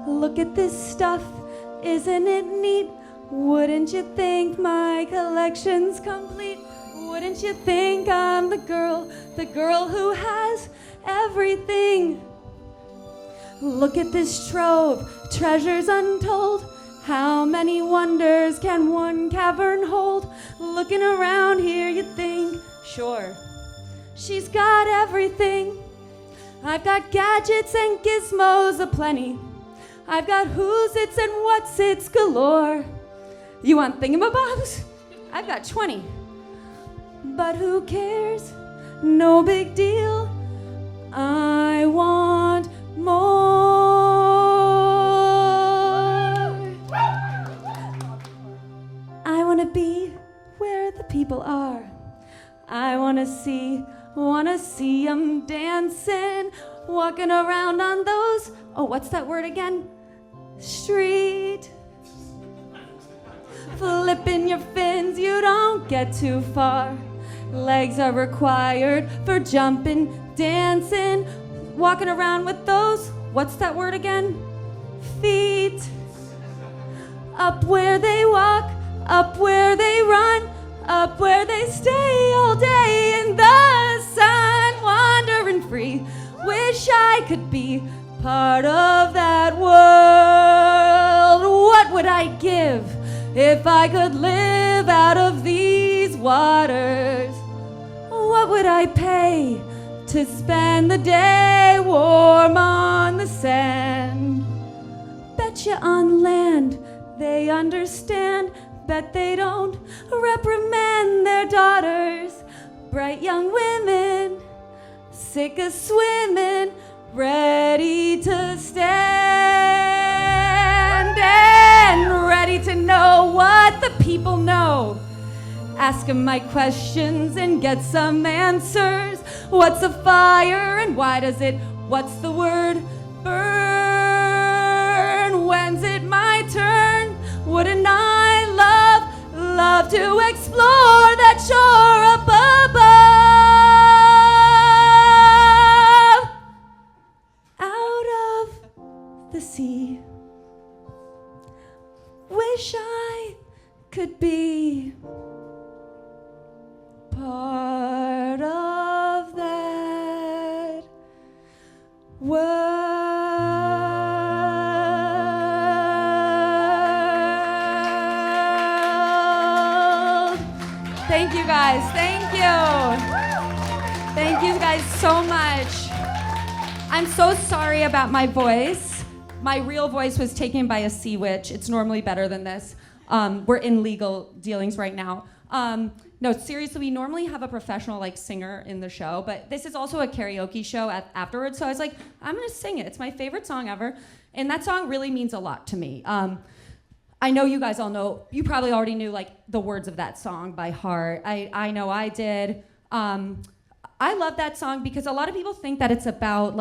Look at this stuff, isn't it neat? Wouldn't you think my collection's complete? Wouldn't you think I'm the girl who has everything? Look at this trove, treasures untold. How many wonders can one cavern hold? Looking around here, you think, sure, she's got everything. I've got gadgets and gizmos aplenty. I've got who's its and what's its galore. You want thingamabobs? I've got 20. But who cares? No big deal. I want more. I want to be where the people are. I want to see them dancing, walking around on those, oh, what's that word again? Street. Flipping your fins, you don't get too far. Legs are required for jumping, dancing, walking around with those, what's that word again? Feet. Up where they walk, up where they run, up where they stay all day in the sun, wandering free. Wish I could be part of that world. What would I give if I could live out of these waters? What would I pay to spend the day warm on the sand? Bet you on land they understand. Bet they don't reprimand their daughters. Bright young women, sick of swimming, ready to stand and ready to know what the people know. Ask them my questions and get some answers. What's a fire and why does it, what's the word, burn? When's it my turn? Wouldn't I love to explore that shore up above? Out of the sea. Wish I could be part of that world. Thank you guys, thank you. Thank you guys so much. I'm so sorry about my voice. My real voice was taken by a sea witch. It's normally better than this. We're in legal dealings right now. No, seriously, we normally have a professional singer in the show, but this is also a karaoke show afterwards, so I was like, I'm gonna sing it. It's my favorite song ever, and that song really means a lot to me. I know you guys all know, you probably already knew the words of that song by heart. I know I did. I love that song because a lot of people think that it's about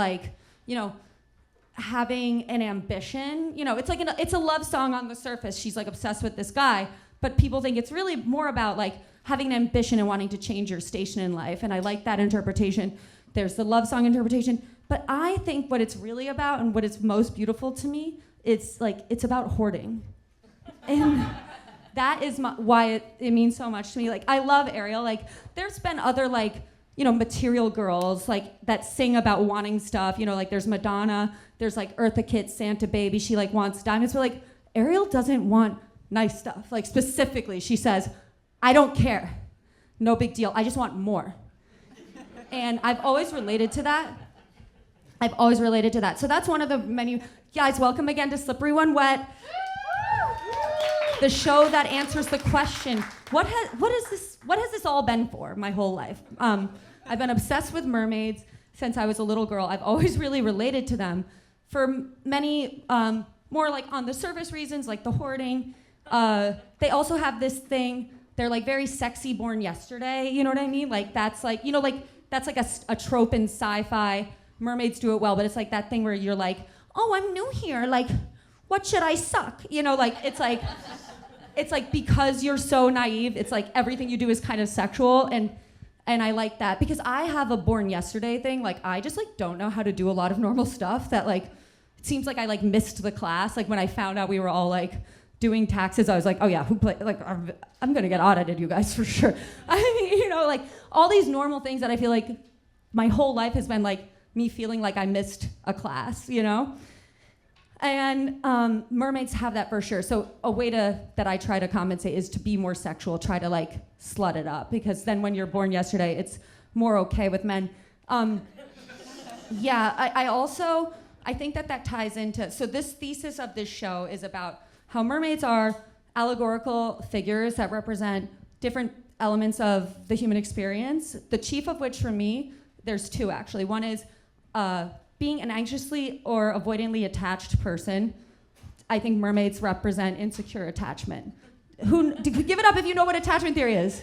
having an ambition. It's a love song on the surface. She's obsessed with this guy, but people think it's really more about having an ambition and wanting to change your station in life. And I like that interpretation. There's the love song interpretation, but I think what it's really about and what is most beautiful to me, it's about hoarding. And that is why it means so much to me. I love Ariel. There's been other material girls that sing about wanting stuff. There's Madonna, there's Eartha Kitt, Santa Baby. She wants diamonds, but Ariel doesn't want nice stuff. Specifically, she says, I don't care, no big deal. I just want more. And I've always related to that. So that's one of the many. Guys, welcome again to Slippery When Wet. The show that answers the question, what has this all been for my whole life? I've been obsessed with mermaids since I was a little girl. I've always really related to them for many more like on the surface reasons, like the hoarding. They also have this thing, they're like very sexy born yesterday, you know what I mean? Like that's like, you know, like that's like a trope in sci-fi. Mermaids do it well, but it's like that thing where you're like, oh, I'm new here, like, what should I suck? You know, like, it's like because you're so naive, it's like everything you do is kind of sexual, and I like that because I have a born yesterday thing. Like, I just like don't know how to do a lot of normal stuff that like, it seems like I like missed the class. Like when I found out we were all like doing taxes, I was like, oh yeah, I'm gonna get audited, you guys, for sure. I mean, you know, like all these normal things that I feel like my whole life has been like me feeling like I missed a class, you know? And mermaids have that for sure. So a way that I try to compensate is to be more sexual, try to like slut it up, because then when you're born yesterday, it's more okay with men. I think that ties into, so this thesis of this show is about how mermaids are allegorical figures that represent different elements of the human experience, the chief of which for me, there's two actually. One is being an anxiously or avoidantly attached person. I think mermaids represent insecure attachment. Give it up if you know what attachment theory is.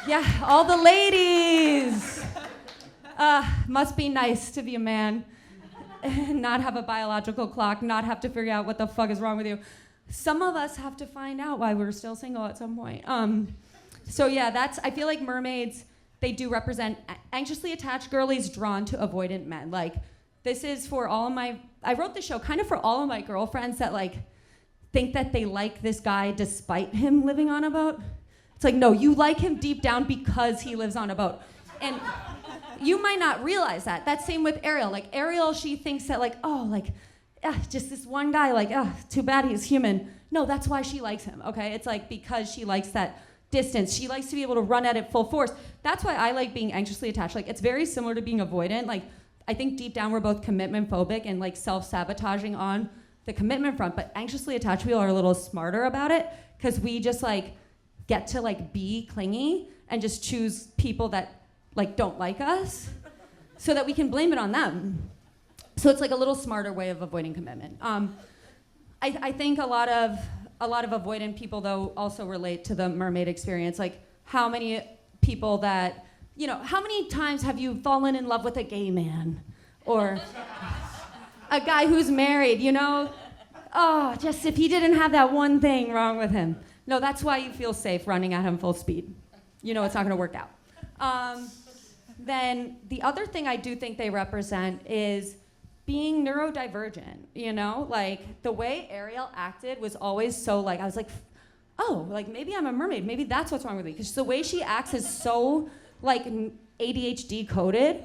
Yeah, all the ladies. Must be nice to be a man, not have a biological clock, not have to figure out what the fuck is wrong with you. Some of us have to find out why we're still single at some point. So yeah, I feel like mermaids, they do represent anxiously attached girlies drawn to avoidant men. Like, this is for all of I wrote this show kind of for all of my girlfriends that like think that they like this guy despite him living on a boat. It's like, no, you like him deep down because he lives on a boat. And you might not realize that. That's same with Ariel. Like Ariel, she thinks that like, oh, like, just this one guy, like, too bad he's human. No, that's why she likes him, okay? It's like because she likes that distance. She likes to be able to run at it full force. That's why I like being anxiously attached. Like, it's very similar to being avoidant. Like, I think deep down we're both commitment phobic and like self-sabotaging on the commitment front, but anxiously attached people are a little smarter about it because we just like get to like be clingy and just choose people that like don't like us so that we can blame it on them. So it's like a little smarter way of avoiding commitment. I think a lot of avoidant people, though, also relate to the mermaid experience. Like, how many people that, you know, how many times have you fallen in love with a gay man? Or a guy who's married, you know? Oh, just if he didn't have that one thing wrong with him. No, that's why you feel safe running at him full speed. You know it's not gonna work out. Then the other thing I do think they represent is being neurodivergent, you know? Like, the way Ariel acted was always so, like, I was like, oh, like, maybe I'm a mermaid. Maybe that's what's wrong with me. Because the way she acts is so, like, ADHD coded.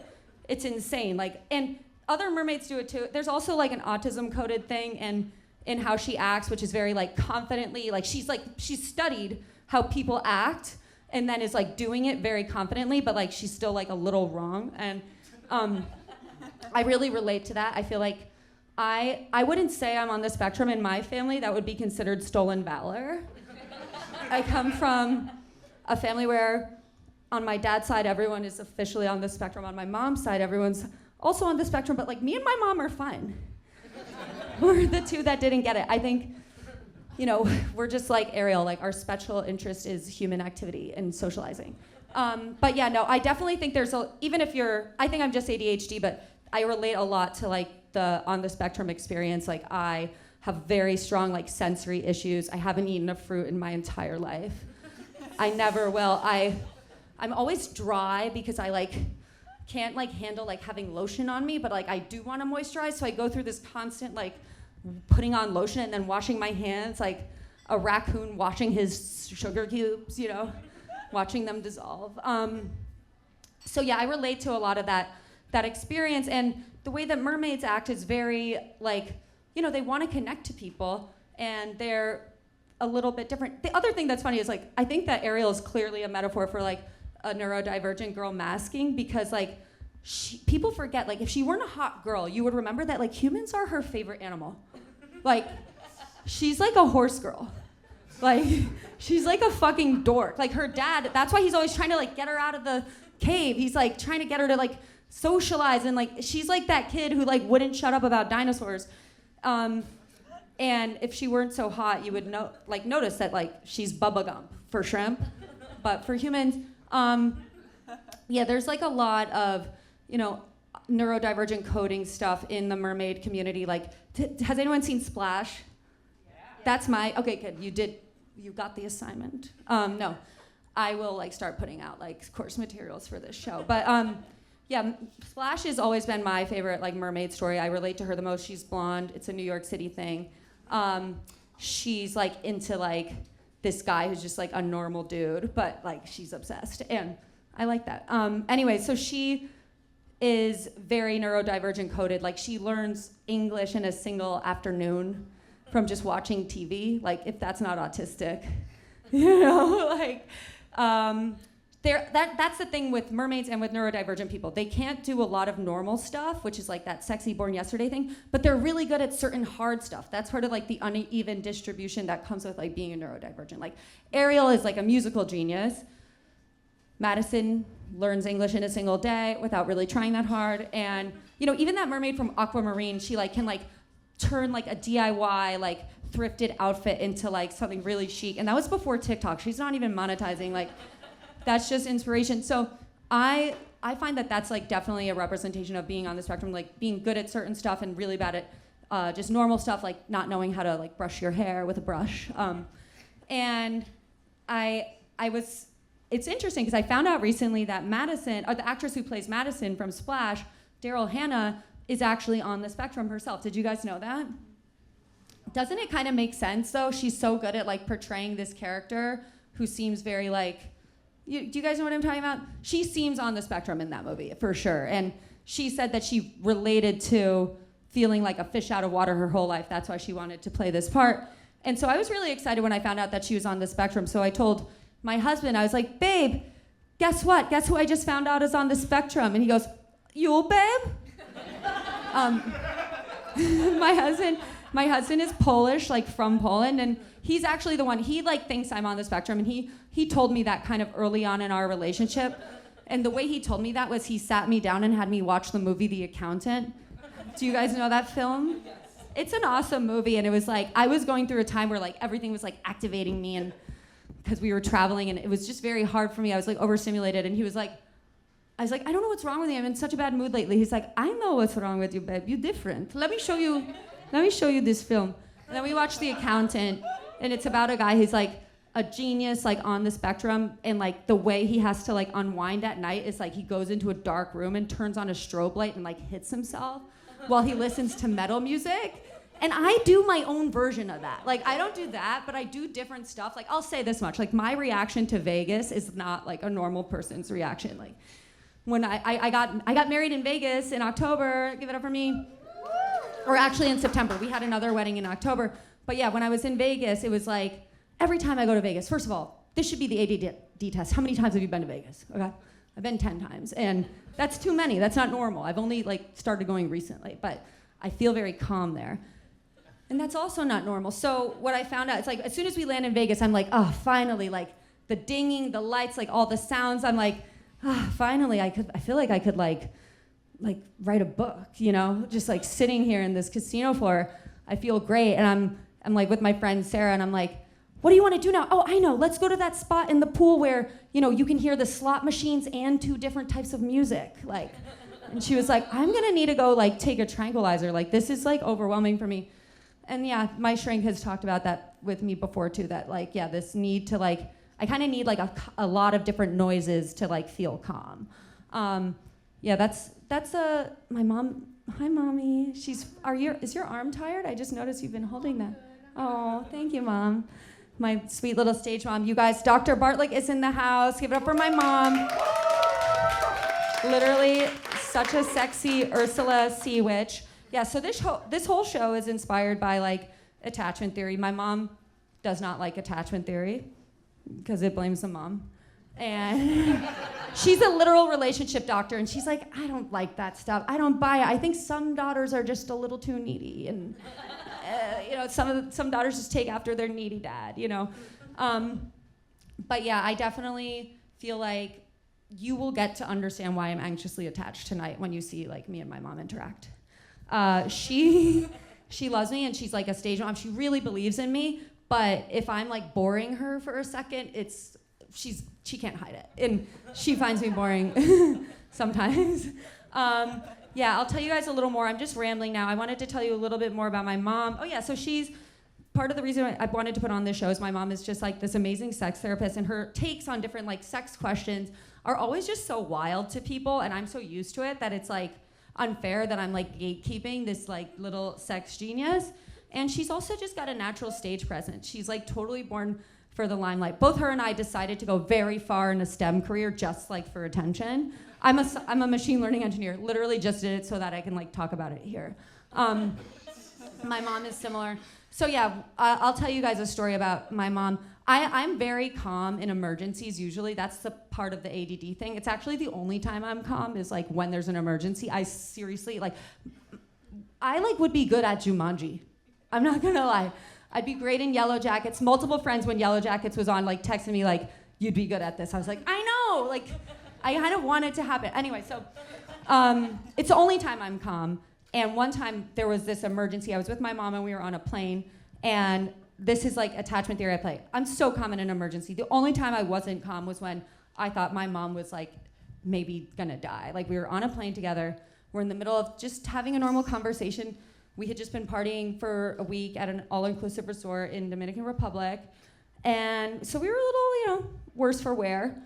It's insane. Like, and other mermaids do it, too. There's also, like, an autism coded thing in how she acts, which is very, like, confidently. Like, she's studied how people act and then is, like, doing it very confidently, but, like, she's still, like, a little wrong. And, I really relate to that. I feel like I wouldn't say I'm on the spectrum. In my family, that would be considered stolen valor. I come from a family where on my dad's side, everyone is officially on the spectrum. On my mom's side, everyone's also on the spectrum, but like me and my mom are fine. We're the two that didn't get it. I think, you know, we're just like Ariel, like our special interest is human activity and socializing. But yeah, no, I definitely think I think I'm just ADHD, but I relate a lot to like the on the spectrum experience. Like, I have very strong like sensory issues. I haven't eaten a fruit in my entire life. I never will. I'm always dry because I like can't like handle like having lotion on me, but like I do want to moisturize, so I go through this constant like putting on lotion and then washing my hands like a raccoon washing his sugar cubes, you know, watching them dissolve. So yeah, I relate to a lot of that experience, and the way that mermaids act is very like, you know, they want to connect to people and they're a little bit different. The other thing that's funny is like, I think that Ariel is clearly a metaphor for like a neurodivergent girl masking, because like people forget, like if she weren't a hot girl, you would remember that like humans are her favorite animal. Like, she's like a horse girl. Like, she's like a fucking dork. Like her dad, that's why he's always trying to like get her out of the cave. He's like trying to get her to like socialize, and like she's like that kid who like wouldn't shut up about dinosaurs. And if she weren't so hot, you would notice that like she's Bubba Gump for shrimp, but for humans, there's like a lot of, neurodivergent coding stuff in the mermaid community. Like, has anyone seen Splash? Yeah. That's okay, good. You got the assignment. No, I will like start putting out like course materials for this show. But Splash has always been my favorite like mermaid story. I relate to her the most. She's blonde. It's a New York City thing. She's like into like this guy who's just like a normal dude, but like she's obsessed, and I like that. Anyway, so she is very neurodivergent coded. Like she learns English in a single afternoon from just watching TV. Like if that's not autistic, that's the thing with mermaids and with neurodivergent people. They can't do a lot of normal stuff, which is like that sexy Born Yesterday thing, but they're really good at certain hard stuff. That's part of like the uneven distribution that comes with like being a neurodivergent. Like Ariel is like a musical genius. Madison learns English in a single day without really trying that hard. And even that mermaid from Aquamarine, she like can like turn like a DIY like thrifted outfit into like something really chic. And that was before TikTok. She's not even monetizing. Like that's just inspiration. So I find that that's like definitely a representation of being on the spectrum, like being good at certain stuff and really bad at just normal stuff, like not knowing how to like brush your hair with a brush. And it's interesting because I found out recently that Madison, or the actress who plays Madison from Splash, Daryl Hannah, is actually on the spectrum herself. Did you guys know that? Doesn't it kind of make sense though? She's so good at like portraying this character who seems very like, do you guys know what I'm talking about? She seems on the spectrum in that movie for sure. And she said that she related to feeling like a fish out of water her whole life. That's why she wanted to play this part. And so I was really excited when I found out that she was on the spectrum. So I told my husband, I was like, babe, guess what? Guess who I just found out is on the spectrum? And he goes, you, babe? My husband is Polish, like from Poland, and he's actually the one, he like thinks I'm on the spectrum, and he told me that kind of early on in our relationship. And the way he told me that was he sat me down and had me watch the movie The Accountant. Do you guys know that film? Yes. It's an awesome movie, and it was like, I was going through a time where like everything was like activating me, and because we were traveling, and it was just very hard for me. I was like overstimulated, and he was like, I was like, I don't know what's wrong with you. I'm in such a bad mood lately. He's like, I know what's wrong with you, babe. You're different. Let me show you this film. And then we watched The Accountant, and it's about a guy who's like a genius, like on the spectrum, and like the way he has to like unwind at night is like he goes into a dark room and turns on a strobe light and like hits himself while he listens to metal music. And I do my own version of that. Like, I don't do that, but I do different stuff. Like, I'll say this much. Like, my reaction to Vegas is not like a normal person's reaction. Like, when I got married in Vegas in October, give it up for me. Or actually in September. We had another wedding in October. But yeah, when I was in Vegas, it was like, every time I go to Vegas, first of all, this should be the ADD test. How many times have you been to Vegas? Okay, I've been 10 times. And that's too many. That's not normal. I've only like started going recently, but I feel very calm there. And that's also not normal. So what I found out, it's like, as soon as we land in Vegas, I'm like, oh, finally, like the dinging, the lights, like all the sounds, I'm like, finally, I feel like I could like write a book, just like sitting here in this casino floor. I feel great. And I'm like with my friend Sarah, and I'm like, what do you want to do now? Oh, I know, let's go to that spot in the pool where, you can hear the slot machines and 2 different types of music. Like, and she was like, I'm gonna need to go like take a tranquilizer. Like, this is like overwhelming for me. And yeah, my shrink has talked about that with me before too, that like, yeah, this need to like, I kind of need like a lot of different noises to like feel calm. Yeah, that's my mom. Hi, mommy. Is your arm tired? I just noticed you've been holding that. Oh, thank you, mom. My sweet little stage mom. You guys, Dr. Bartlik is in the house. Give it up for my mom. Literally such a sexy Ursula sea witch. Yeah, so this whole show is inspired by like attachment theory. My mom does not like attachment theory because it blames the mom. And she's a literal relationship doctor, and she's like, I don't like that stuff. I don't buy it. I think some daughters are just a little too needy, and some daughters just take after their needy dad, But yeah, I definitely feel like you will get to understand why I'm anxiously attached tonight when you see like me and my mom interact. She loves me and she's like a stage mom. She really believes in me, but if I'm like boring her for a second, she can't hide it, and she finds me boring sometimes. Yeah, I'll tell you guys a little more. I'm just rambling now. I wanted to tell you a little bit more about my mom. Oh yeah, so she's part of the reason I wanted to put on this show is my mom is just like this amazing sex therapist, and her takes on different like sex questions are always just so wild to people, and I'm so used to it that it's like unfair that I'm like gatekeeping this like little sex genius. And she's also just got a natural stage presence. She's like totally born for the limelight. Both her and I decided to go very far in a STEM career just like for attention. I'm a machine learning engineer. Literally just did it so that I can like talk about it here. My mom is similar. So yeah, I'll tell you guys a story about my mom. I'm very calm in emergencies usually. That's the part of the ADD thing. It's actually the only time I'm calm is like when there's an emergency. I seriously I would be good at Jumanji. I'm not gonna lie. I'd be great in Yellow Jackets. Multiple friends when Yellow Jackets was on like texted me like, you'd be good at this. I was like, I know, like I kind of want it to happen. Anyway, so it's the only time I'm calm. And one time there was this emergency. I was with my mom and we were on a plane, and this is like attachment theory I play. I'm so calm in an emergency. The only time I wasn't calm was when I thought my mom was like maybe gonna die. Like we were on a plane together. We're in the middle of just having a normal conversation. We had just been partying for a week at an all-inclusive resort in Dominican Republic. And so we were a little, worse for wear.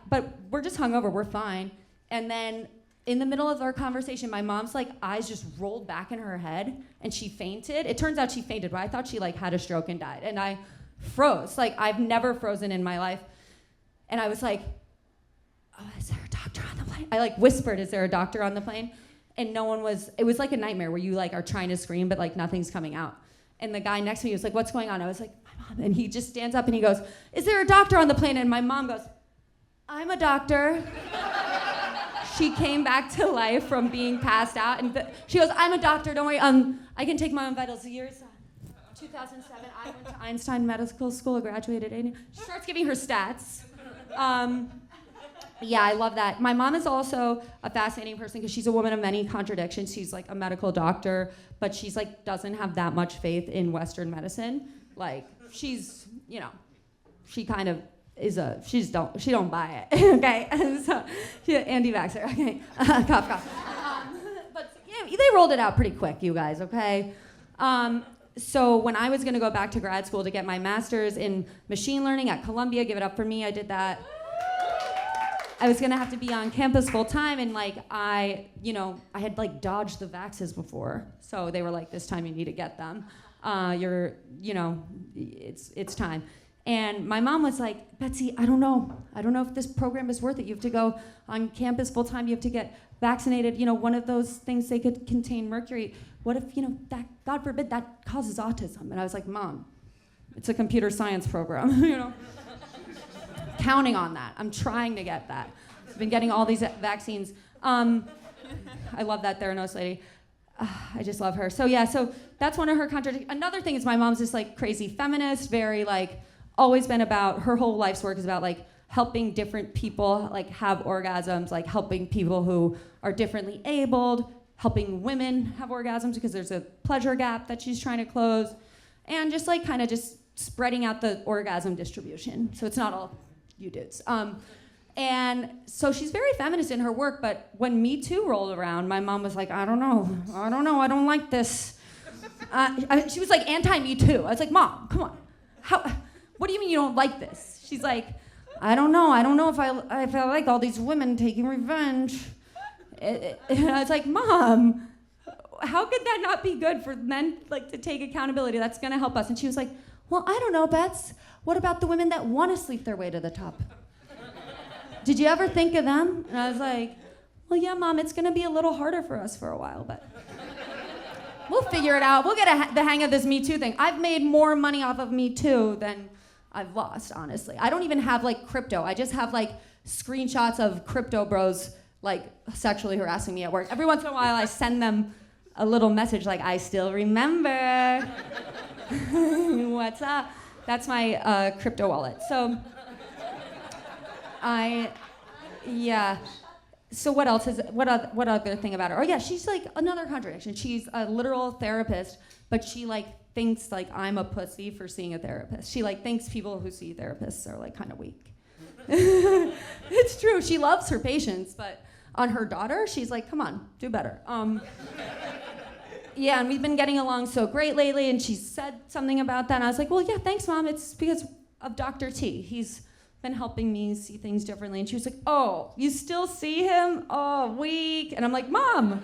But we're just hungover, we're fine. And then in the middle of our conversation, my mom's like eyes just rolled back in her head and she fainted. It turns out she fainted, but I thought she like had a stroke and died. And I froze. Like I've never frozen in my life. And I was like, oh, is there a doctor on the plane? I like whispered, is there a doctor on the plane? And no one was. It was like a nightmare where you like are trying to scream, but like nothing's coming out. And the guy next to me was like, what's going on? I was like, my mom. And he just stands up and he goes, is there a doctor on the plane? And my mom goes, I'm a doctor. She came back to life from being passed out. And she goes, I'm a doctor, don't worry. I can take my own vitals. The year's 2007. I went to Einstein Medical School, graduated. She starts giving her stats. Yeah, I love that. My mom is also a fascinating person because she's a woman of many contradictions. She's like a medical doctor, but she's like doesn't have that much faith in Western medicine. Like she's, she kind of is she don't buy it. Okay, so she's an anti-vaxxer. Okay, cough cough. But yeah, they rolled it out pretty quick, you guys. Okay. So when I was gonna go back to grad school to get my master's in machine learning at Columbia, give it up for me. I did that. I was gonna have to be on campus full time, and like I had like dodged the vaxes before, so they were like, "This time you need to get them. It's time." And my mom was like, "Betsy, I don't know if this program is worth it. You have to go on campus full time. You have to get vaccinated. One of those things they could contain mercury. What if that God forbid that causes autism?" And I was like, "Mom, it's a computer science program, Counting on that. I'm trying to get that. I've been getting all these vaccines. I love that Theranos lady. I just love her. So that's one of her contradictions. Another thing is my mom's this like crazy feminist, very like always been about, her whole life's work is about like helping different people like have orgasms, like helping people who are differently abled, helping women have orgasms because there's a pleasure gap that she's trying to close, and just like kind of just spreading out the orgasm distribution. So it's not all you dudes. And so she's very feminist in her work, but when Me Too rolled around, my mom was like, I don't know, I don't like this. She was like anti-Me Too. I was like, Mom, come on. What do you mean you don't like this? She's like, I don't know if I like all these women taking revenge. And I was like, Mom, how could that not be good for men like to take accountability? That's gonna help us. And she was like, well, I don't know, Bets. What about the women that want to sleep their way to the top? Did you ever think of them? And I was like, well, yeah, Mom, it's going to be a little harder for us for a while, but we'll figure it out. We'll get the hang of this Me Too thing. I've made more money off of Me Too than I've lost, honestly. I don't even have, like, crypto. I just have, like, screenshots of crypto bros, like, sexually harassing me at work. Every once in a while, I send them a little message like, I still remember. What's up? That's my crypto wallet. So Yeah. So what else is what other thing about her? Oh yeah, she's like another contradiction. She's a literal therapist, but she like thinks like I'm a pussy for seeing a therapist. She like thinks people who see therapists are like kind of weak. It's true. She loves her patients, but on her daughter, she's like, come on, do better. Yeah, and we've been getting along so great lately, and she said something about that, and I was like, well, yeah, thanks, Mom. It's because of Dr. T. He's been helping me see things differently. And she was like, oh, you still see him? Oh, weak. And I'm like, Mom,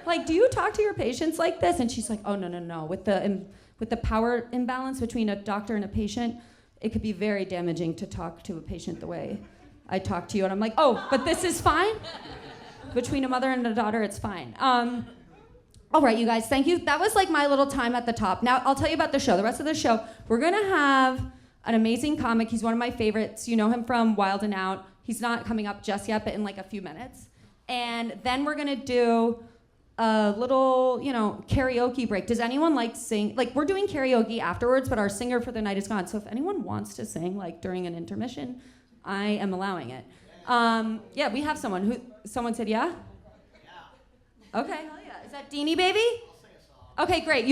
like, do you talk to your patients like this? And she's like, oh, no. With the power imbalance between a doctor and a patient, it could be very damaging to talk to a patient the way I talk to you. And I'm like, oh, but this is fine? Between a mother and a daughter, it's fine. All right, you guys, thank you. That was like my little time at the top. Now, I'll tell you about the show. The rest of the show, we're going to have an amazing comic. He's one of my favorites. You know him from Wild and Out. He's not coming up just yet, but in like a few minutes. And then we're going to do a little, karaoke break. Does anyone like sing? Like, we're doing karaoke afterwards, but our singer for the night is gone. So if anyone wants to sing, like, during an intermission, I am allowing it. Yeah, we have someone. Someone said yeah? Yeah. Okay, hell yeah. Is that Deanie Baby? I'll sing a song. Okay, great.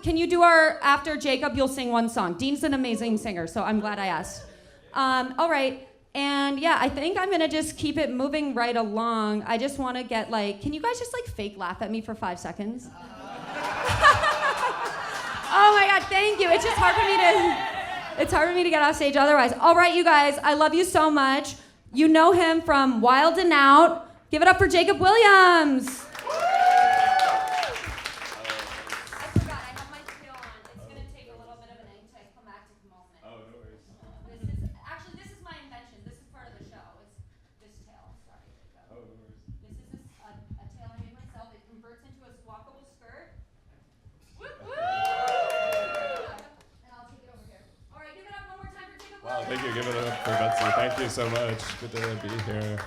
Can you do after Jacob, you'll sing one song. Dean's an amazing singer, so I'm glad I asked. All right. And yeah, I think I'm gonna just keep it moving right along. I just wanna get can you guys just fake laugh at me for 5 seconds? Oh my God, thank you. It's just hard for me to get off stage otherwise. All right, you guys, I love you so much. You know him from Wild and Out. Give it up for Jacob Williams. Thank you. Give it up for Betsy. Thank you so much. Good to be here.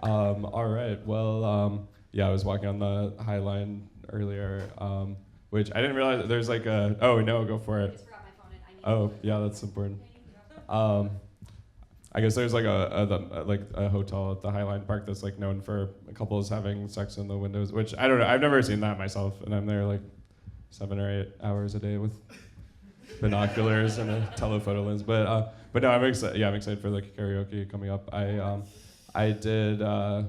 All right. Well, I was walking on the High Line earlier, which I didn't realize there's oh, no, go for it. I just forgot my phone. Yeah, that's important. I guess there's a hotel at the High Line Park that's known for couples having sex in the windows, which I don't know. I've never seen that myself, and I'm there 7 or 8 hours a day with binoculars and a telephoto lens, but no, I'm excited. Yeah, I'm excited for the karaoke coming up. I did. I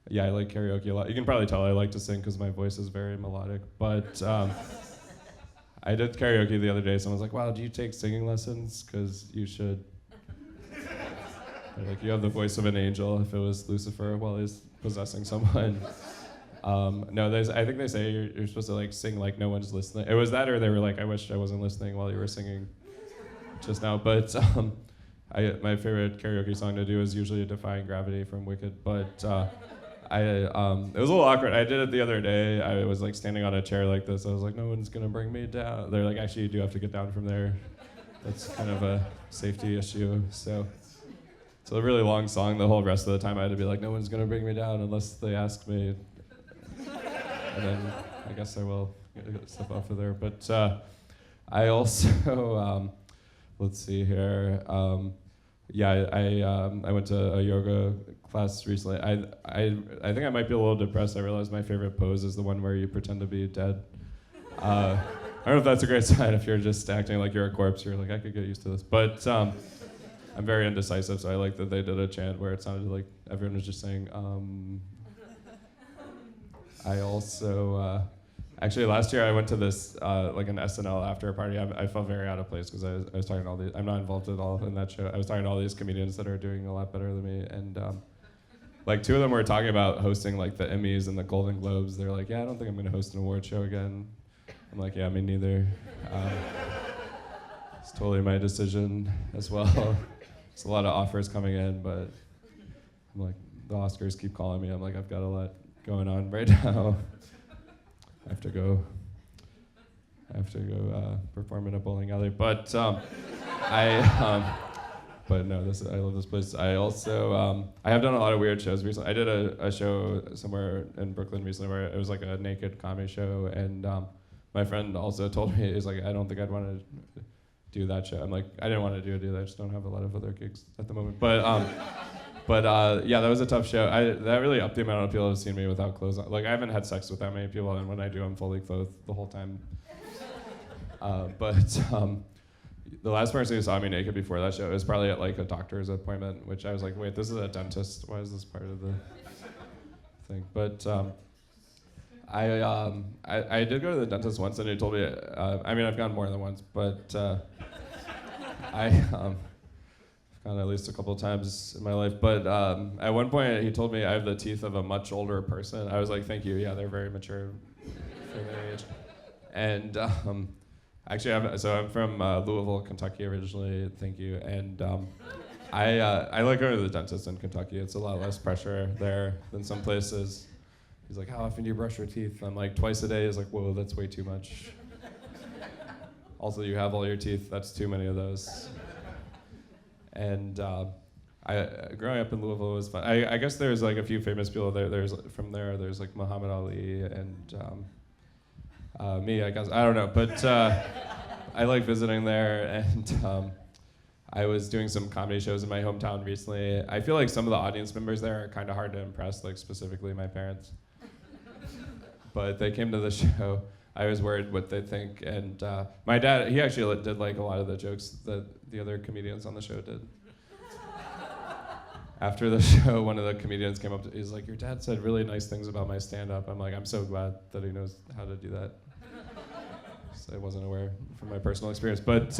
like karaoke a lot. You can probably tell I like to sing because my voice is very melodic. But I did karaoke the other day. Someone was like, "Wow, do you take singing lessons? Because you should." You have the voice of an angel. If it was Lucifer while he's possessing someone. No, I think they say you're supposed to sing like no one's listening. It was that, or they were like, I wish I wasn't listening while you were singing just now. But my favorite karaoke song to do is usually Defying Gravity from Wicked. But it was a little awkward. I did it the other day. I was standing on a chair like this. I was like, no one's gonna bring me down. They're like, actually, you do have to get down from there. That's kind of a safety issue. So it's a really long song. The whole rest of the time I had to be like, no one's gonna bring me down unless they ask me. And then I guess I will step off of there. But I also, let's see here. I went to a yoga class recently. I think I might be a little depressed. I realized my favorite pose is the one where you pretend to be dead. I don't know if that's a great sign. If you're just acting like you're a corpse, you're like, I could get used to this. But I'm very indecisive, so I like that they did a chant where it sounded like everyone was just saying, I also, actually last year I went to this, an SNL after party. I felt very out of place because I was talking to all these, I'm not involved at all in that show. I was talking to all these comedians that are doing a lot better than me. And 2 of them were talking about hosting the Emmys and the Golden Globes. They're like, yeah, I don't think I'm gonna host an award show again. I'm like, yeah, me neither. It's totally my decision as well. There's a lot of offers coming in, but I'm like, the Oscars keep calling me. I'm like, I've got a lot going on right now. I have to go perform in a bowling alley. But but no, I love this place. I also I have done a lot of weird shows recently. I did a show somewhere in Brooklyn recently where it was a naked comedy show, and my friend also told me, he's like, I don't think I'd want to do that show. I'm like, I didn't want to do that. I just don't have a lot of other gigs at the moment. But But yeah, that was a tough show. That really upped the amount of people who've seen me without clothes on. Like, I haven't had sex with that many people, and when I do, I'm fully clothed the whole time. But the last person who saw me naked before that show, it was probably at like a doctor's appointment, which I was like, wait, this is a dentist. Why is this part of the thing? But I did go to the dentist once, and he told me, I mean, I've gone more than once, but I've gone at least a couple of times in my life. But at one point, he told me I have the teeth of a much older person. I was like, thank you. Yeah, they're very mature for their age. And actually, I'm from Louisville, Kentucky originally. Thank you. And I like going to the dentist in Kentucky. It's a lot less pressure there than some places. He's like, how often do you brush your teeth? I'm like, twice a day. He's like, whoa, that's way too much. Also, you have all your teeth. That's too many of those. And growing up in Louisville was fun. I guess there's like a few famous people there. There's like Muhammad Ali and me, I guess. I don't know. But I like visiting there. And I was doing some comedy shows in my hometown recently. I feel like some of the audience members there are kind of hard to impress, like specifically my parents. But they came to the show. I was worried what they'd think. And my dad, he actually did like a lot of the jokes that the other comedians on the show did. After the show, one of the comedians came up to, he's like, your dad said really nice things about my stand-up. I'm like, I'm so glad that he knows how to do that. So I wasn't aware from my personal experience. But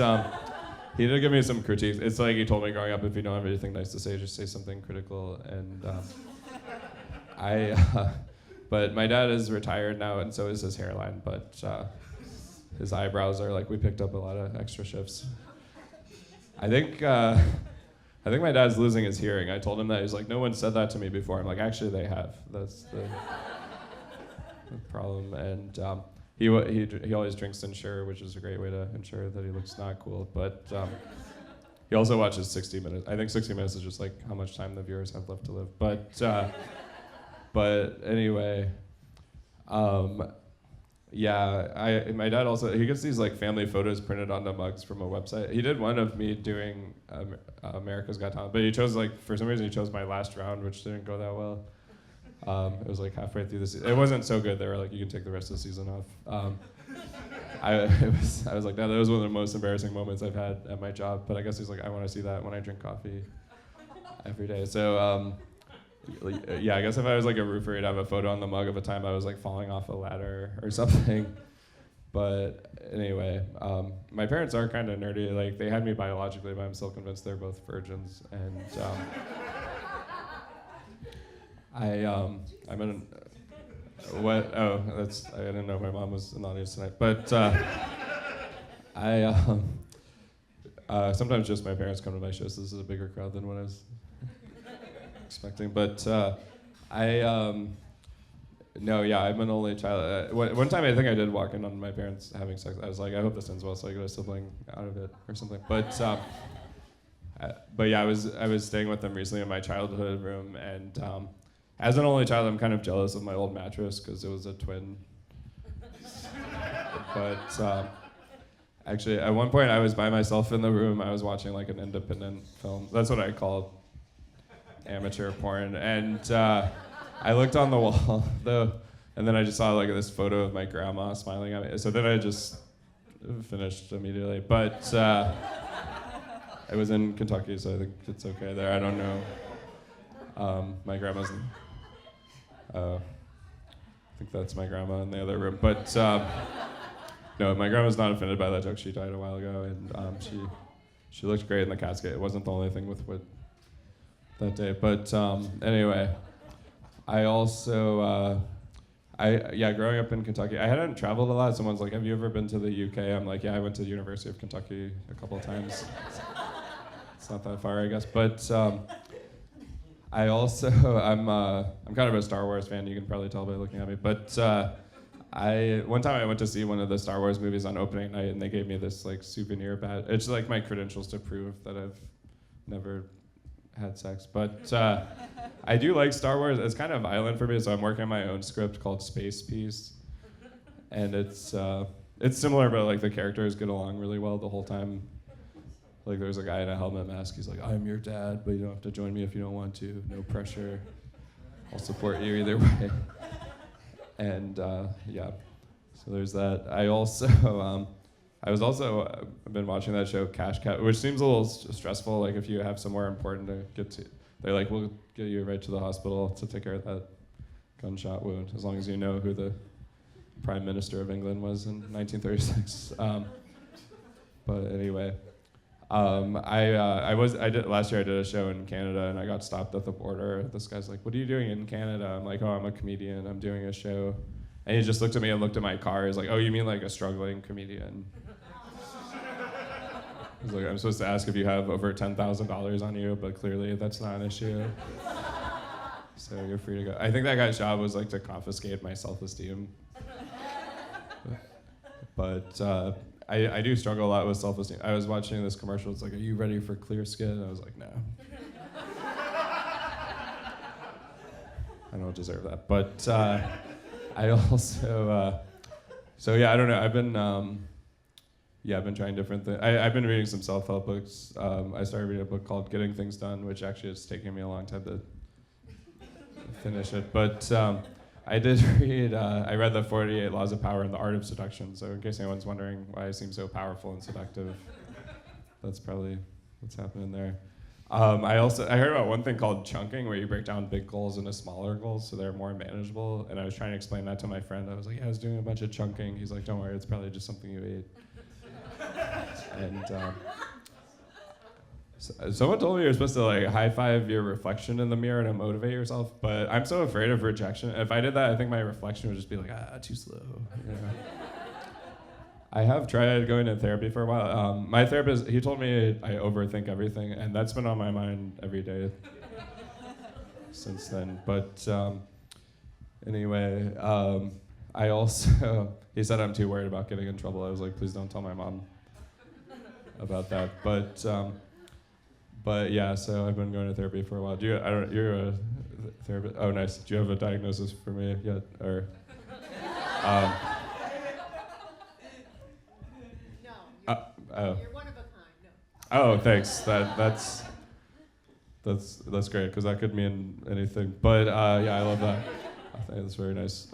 he did give me some critiques. It's like he told me growing up, if you don't have anything nice to say, just say something critical. And but my dad is retired now, and so is his hairline. But his eyebrows are like, we picked up a lot of extra shifts. I think my dad's losing his hearing. I told him that. He's like, no one said that to me before. I'm like, actually, they have. That's the problem. And he always drinks Ensure, which is a great way to ensure that he looks not cool. But he also watches 60 Minutes. I think 60 Minutes is just like how much time the viewers have left to live. But anyway, yeah, my dad also, he gets these like family photos printed onto mugs from a website. He did one of me doing America's Got Talent, but he chose for some reason he chose my last round, which didn't go that well. It was like halfway through the season. It wasn't so good. They were like, you can take the rest of the season off. I was like, no, that was one of the most embarrassing moments I've had at my job. But I guess he's like, I want to see that when I drink coffee every day. So yeah, I guess if I was like a roofer, he'd have a photo on the mug of a time I was like falling off a ladder or something. But anyway, my parents are kind of nerdy. Like they had me biologically, but I'm still convinced they're both virgins. And I'm in. What? Oh, I didn't know my mom was in the audience tonight. But sometimes just my parents come to my shows. This is a bigger crowd than what I was expecting. But no, yeah, I'm an only child. One time I think I did walk in on my parents having sex. I was like, I hope this ends well, so I get a sibling out of it or something. But yeah, I was staying with them recently in my childhood room, and as an only child, I'm kind of jealous of my old mattress because it was a twin. But actually, at one point, I was by myself in the room. I was watching like an independent film. That's what I call amateur porn. And I looked on the wall, though, and then I just saw like this photo of my grandma smiling at me. So then I just finished immediately. But I was in Kentucky, so I think it's okay there. I don't know. My grandma's I think that's my grandma in the other room. But no, my grandma's not offended by that joke. She died a while ago, and she looked great in the casket. It wasn't the only thing with what that day. But anyway, I also, growing up in Kentucky, I hadn't traveled a lot. Someone's like, have you ever been to the UK? I'm like, yeah, I went to the University of Kentucky a couple of times. It's not that far, I guess. But I also, I'm kind of a Star Wars fan. You can probably tell by looking at me. But one time I went to see one of the Star Wars movies on opening night, and they gave me this like souvenir badge. It's like my credentials to prove that I've never had sex. But I do like Star Wars. It's kind of violent for me, so I'm working on my own script called Space Piece, and it's similar, but like the characters get along really well the whole time like there's a guy in a helmet mask. He's like, I'm your dad, but you don't have to join me if you don't want to. No pressure. I'll support you either way. And yeah, so there's that. I also, I've been watching that show Cash Cow, which seems a little stressful. Like if you have somewhere important to get to, they're like, we'll get you right to the hospital to take care of that gunshot wound, as long as you know who the Prime Minister of England was in 1936. But anyway, last year I did a show in Canada and I got stopped at the border. This guy's like, what are you doing in Canada? I'm like, oh, I'm a comedian, I'm doing a show. And he just looked at me and looked at my car. He's like, oh, you mean like a struggling comedian? He's like, I'm supposed to ask if you have over $10,000 on you, but clearly that's not an issue. So you're free to go. I think that guy's job was like to confiscate my self-esteem. But I do struggle a lot with self-esteem. I was watching this commercial. It's like, are you ready for clear skin? I was like, no. I don't deserve that. But I also, so yeah, I don't know. I've been trying different things. I've been reading some self-help books. I started reading a book called Getting Things Done, which actually is taking me a long time to finish it. But I did read, I read the 48 Laws of Power and the Art of Seduction. So in case anyone's wondering why I seem so powerful and seductive, that's probably what's happening there. I heard about one thing called chunking, where you break down big goals into smaller goals so they're more manageable. And I was trying to explain that to my friend. I was like, yeah, I was doing a bunch of chunking. He's like, don't worry, it's probably just something you ate. And someone told me you're supposed to like high five your reflection in the mirror to motivate yourself, but I'm so afraid of rejection. If I did that, I think my reflection would just be like, too slow. You know? I have tried going to therapy for a while. My therapist, he told me I overthink everything, and that's been on my mind every day since then. But anyway, I also, he said I'm too worried about getting in trouble. I was like, please don't tell my mom about that. But yeah, so I've been going to therapy for a while. You're a therapist. Oh, nice. Do you have a diagnosis for me yet, or? No, you're one of a kind. No. Oh, thanks. That's great, because that could mean anything. But yeah, I love that. I think that's very nice.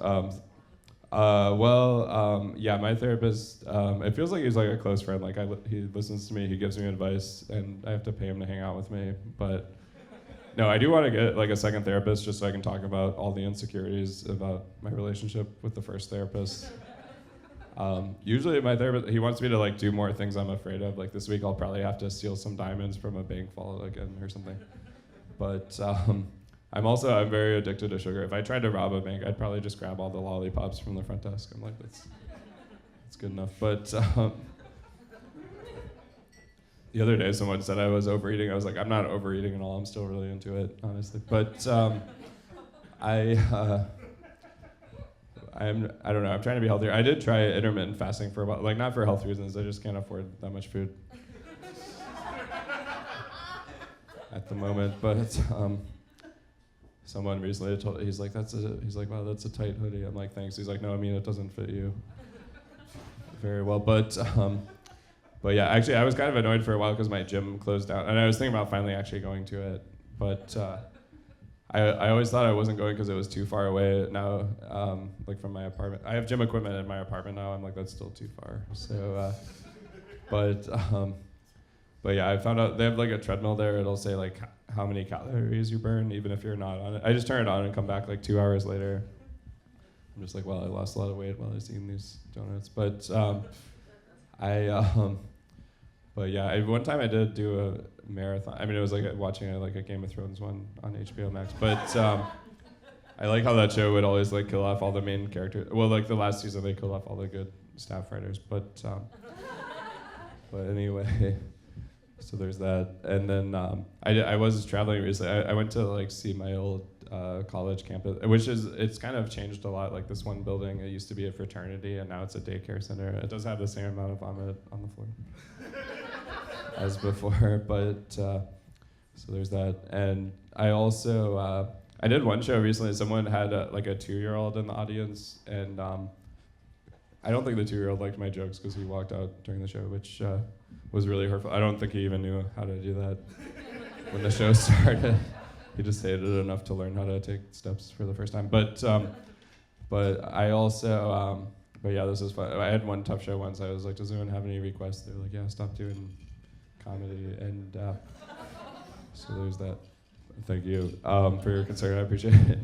Yeah, my therapist, it feels like he's like a close friend. Like he listens to me, he gives me advice, and I have to pay him to hang out with me. But no, I do want to get like a second therapist just so I can talk about all the insecurities about my relationship with the first therapist. Usually my therapist, he wants me to like do more things I'm afraid of. Like this week I'll probably have to steal some diamonds from a bank vault again or something. But I'm very addicted to sugar. If I tried to rob a bank, I'd probably just grab all the lollipops from the front desk. I'm like, that's good enough. But the other day someone said I was overeating. I was like, I'm not overeating at all. I'm still really into it, honestly. But I don't know. I'm trying to be healthier. I did try intermittent fasting for a while, like not for health reasons. I just can't afford that much food at the moment. But someone recently told, he's like, wow, that's a tight hoodie. I'm like, thanks. He's like, no, I mean, it doesn't fit you very well. But yeah, actually, I was kind of annoyed for a while because my gym closed down, and I was thinking about finally actually going to it. But I always thought I wasn't going because it was too far away. Now, like from my apartment, I have gym equipment in my apartment now. I'm like, that's still too far. So, but yeah, I found out they have like a treadmill there. It'll say like how many calories you burn, even if you're not on it. I just turn it on and come back like 2 hours later. I'm just like, well, I lost a lot of weight while I was eating these donuts. But but yeah, one time I did do a marathon. I mean, it was like watching a Game of Thrones one on HBO Max. But I like how that show would always like kill off all the main characters. Well, like the last season, they killed off all the good staff writers. But anyway. So there's that, and then I was traveling recently. I went to like see my old college campus, it's kind of changed a lot. Like this one building, it used to be a fraternity, and now it's a daycare center. It does have the same amount of vomit on the floor as before, but so there's that. And I also I did one show recently. Someone had like a 2-year-old in the audience, and I don't think the 2-year-old liked my jokes because he walked out during the show, which. was really hurtful. I don't think he even knew how to do that when the show started. He just hated it enough to learn how to take steps for the first time. But I also, but yeah, this is fun. I had one tough show once. I was like, does anyone have any requests? They were like, yeah, stop doing comedy. And so there's that. Thank you for your concern. I appreciate it.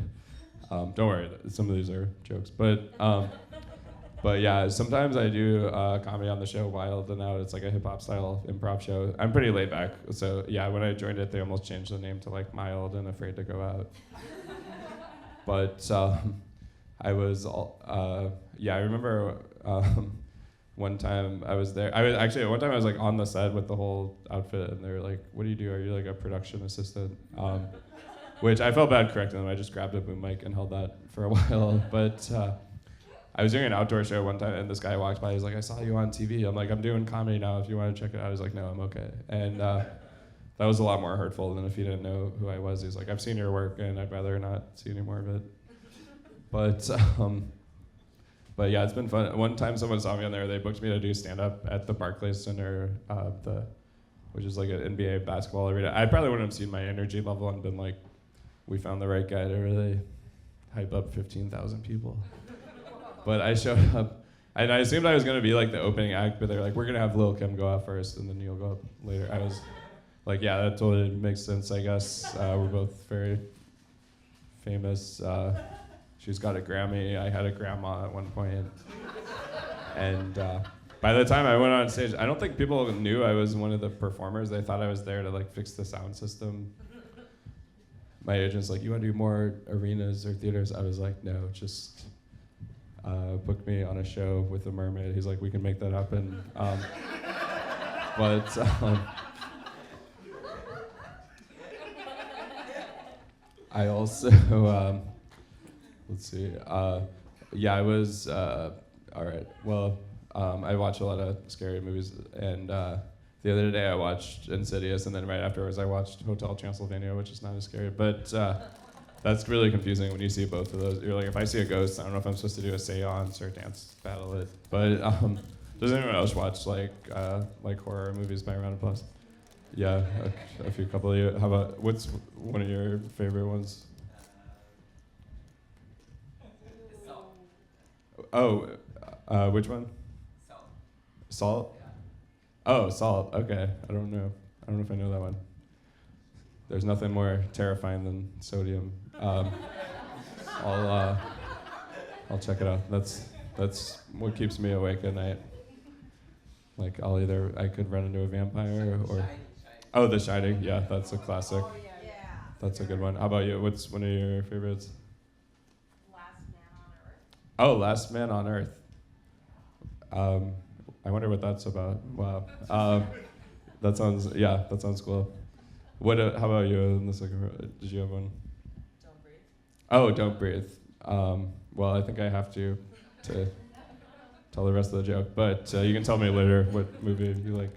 Don't worry, some of these are jokes. But yeah, sometimes I do comedy on the show Wild and Out. It's like a hip hop style improv show. I'm pretty laid back. So yeah, when I joined it, they almost changed the name to like Mild and Afraid to Go Out. But I was, yeah, I remember one time I was there. One time I was like on the set with the whole outfit and they were like, what do you do? Are you like a production assistant? Which I felt bad correcting them. I just grabbed a boom mic and held that for a while. But I was doing an outdoor show one time, and this guy walked by. He's like, I saw you on TV. I'm like, I'm doing comedy now. If you want to check it out. I was like, no, I'm okay. And that was a lot more hurtful than if he didn't know who I was. He's like, I've seen your work, and I'd rather not see any more of it. But yeah, it's been fun. One time someone saw me on there. They booked me to do stand-up at the Barclays Center, which is like an NBA basketball arena. I probably wouldn't have seen my energy level and been like, we found the right guy to really hype up 15,000 people. But I showed up, and I assumed I was going to be like the opening act, but they were like, we're going to have Lil' Kim go out first, and then you'll go up later. I was like, yeah, that totally makes sense, I guess. We're both very famous. She's got a Grammy. I had a grandma at one point. And by the time I went on stage, I don't think people knew I was one of the performers. They thought I was there to like fix the sound system. My agent's like, you want to do more arenas or theaters? I was like, no, just booked me on a show with a mermaid. He's like, we can make that happen. I also, let's see. Yeah, I was, all right. Well, I watch a lot of scary movies, and the other day I watched Insidious, and then right afterwards I watched Hotel Transylvania, which is not as scary, but that's really confusing when you see both of those. You're like, if I see a ghost, I don't know if I'm supposed to do a seance or dance battle it. But does anyone else watch like horror movies by round of applause? Yeah, a few couple of you. How about, what's one of your favorite ones? Salt. Oh, which one? Salt. Salt? Yeah. Oh, Salt. Okay, I don't know if I know that one. There's nothing more terrifying than sodium. I'll check it out. That's what keeps me awake at night. Like I could run into a vampire or. Oh, The Shining. Yeah, that's a classic. Oh, yeah. That's a good one. How about you? What's one of your favorites? Last Man on Earth. Oh, Last Man on Earth. I wonder what that's about. Wow. That sounds cool. What? How about you in the second row? Did you have one? Don't Breathe. Oh, Don't Breathe. Well, I think I have to tell the rest of the joke, but you can tell me later what movie you like.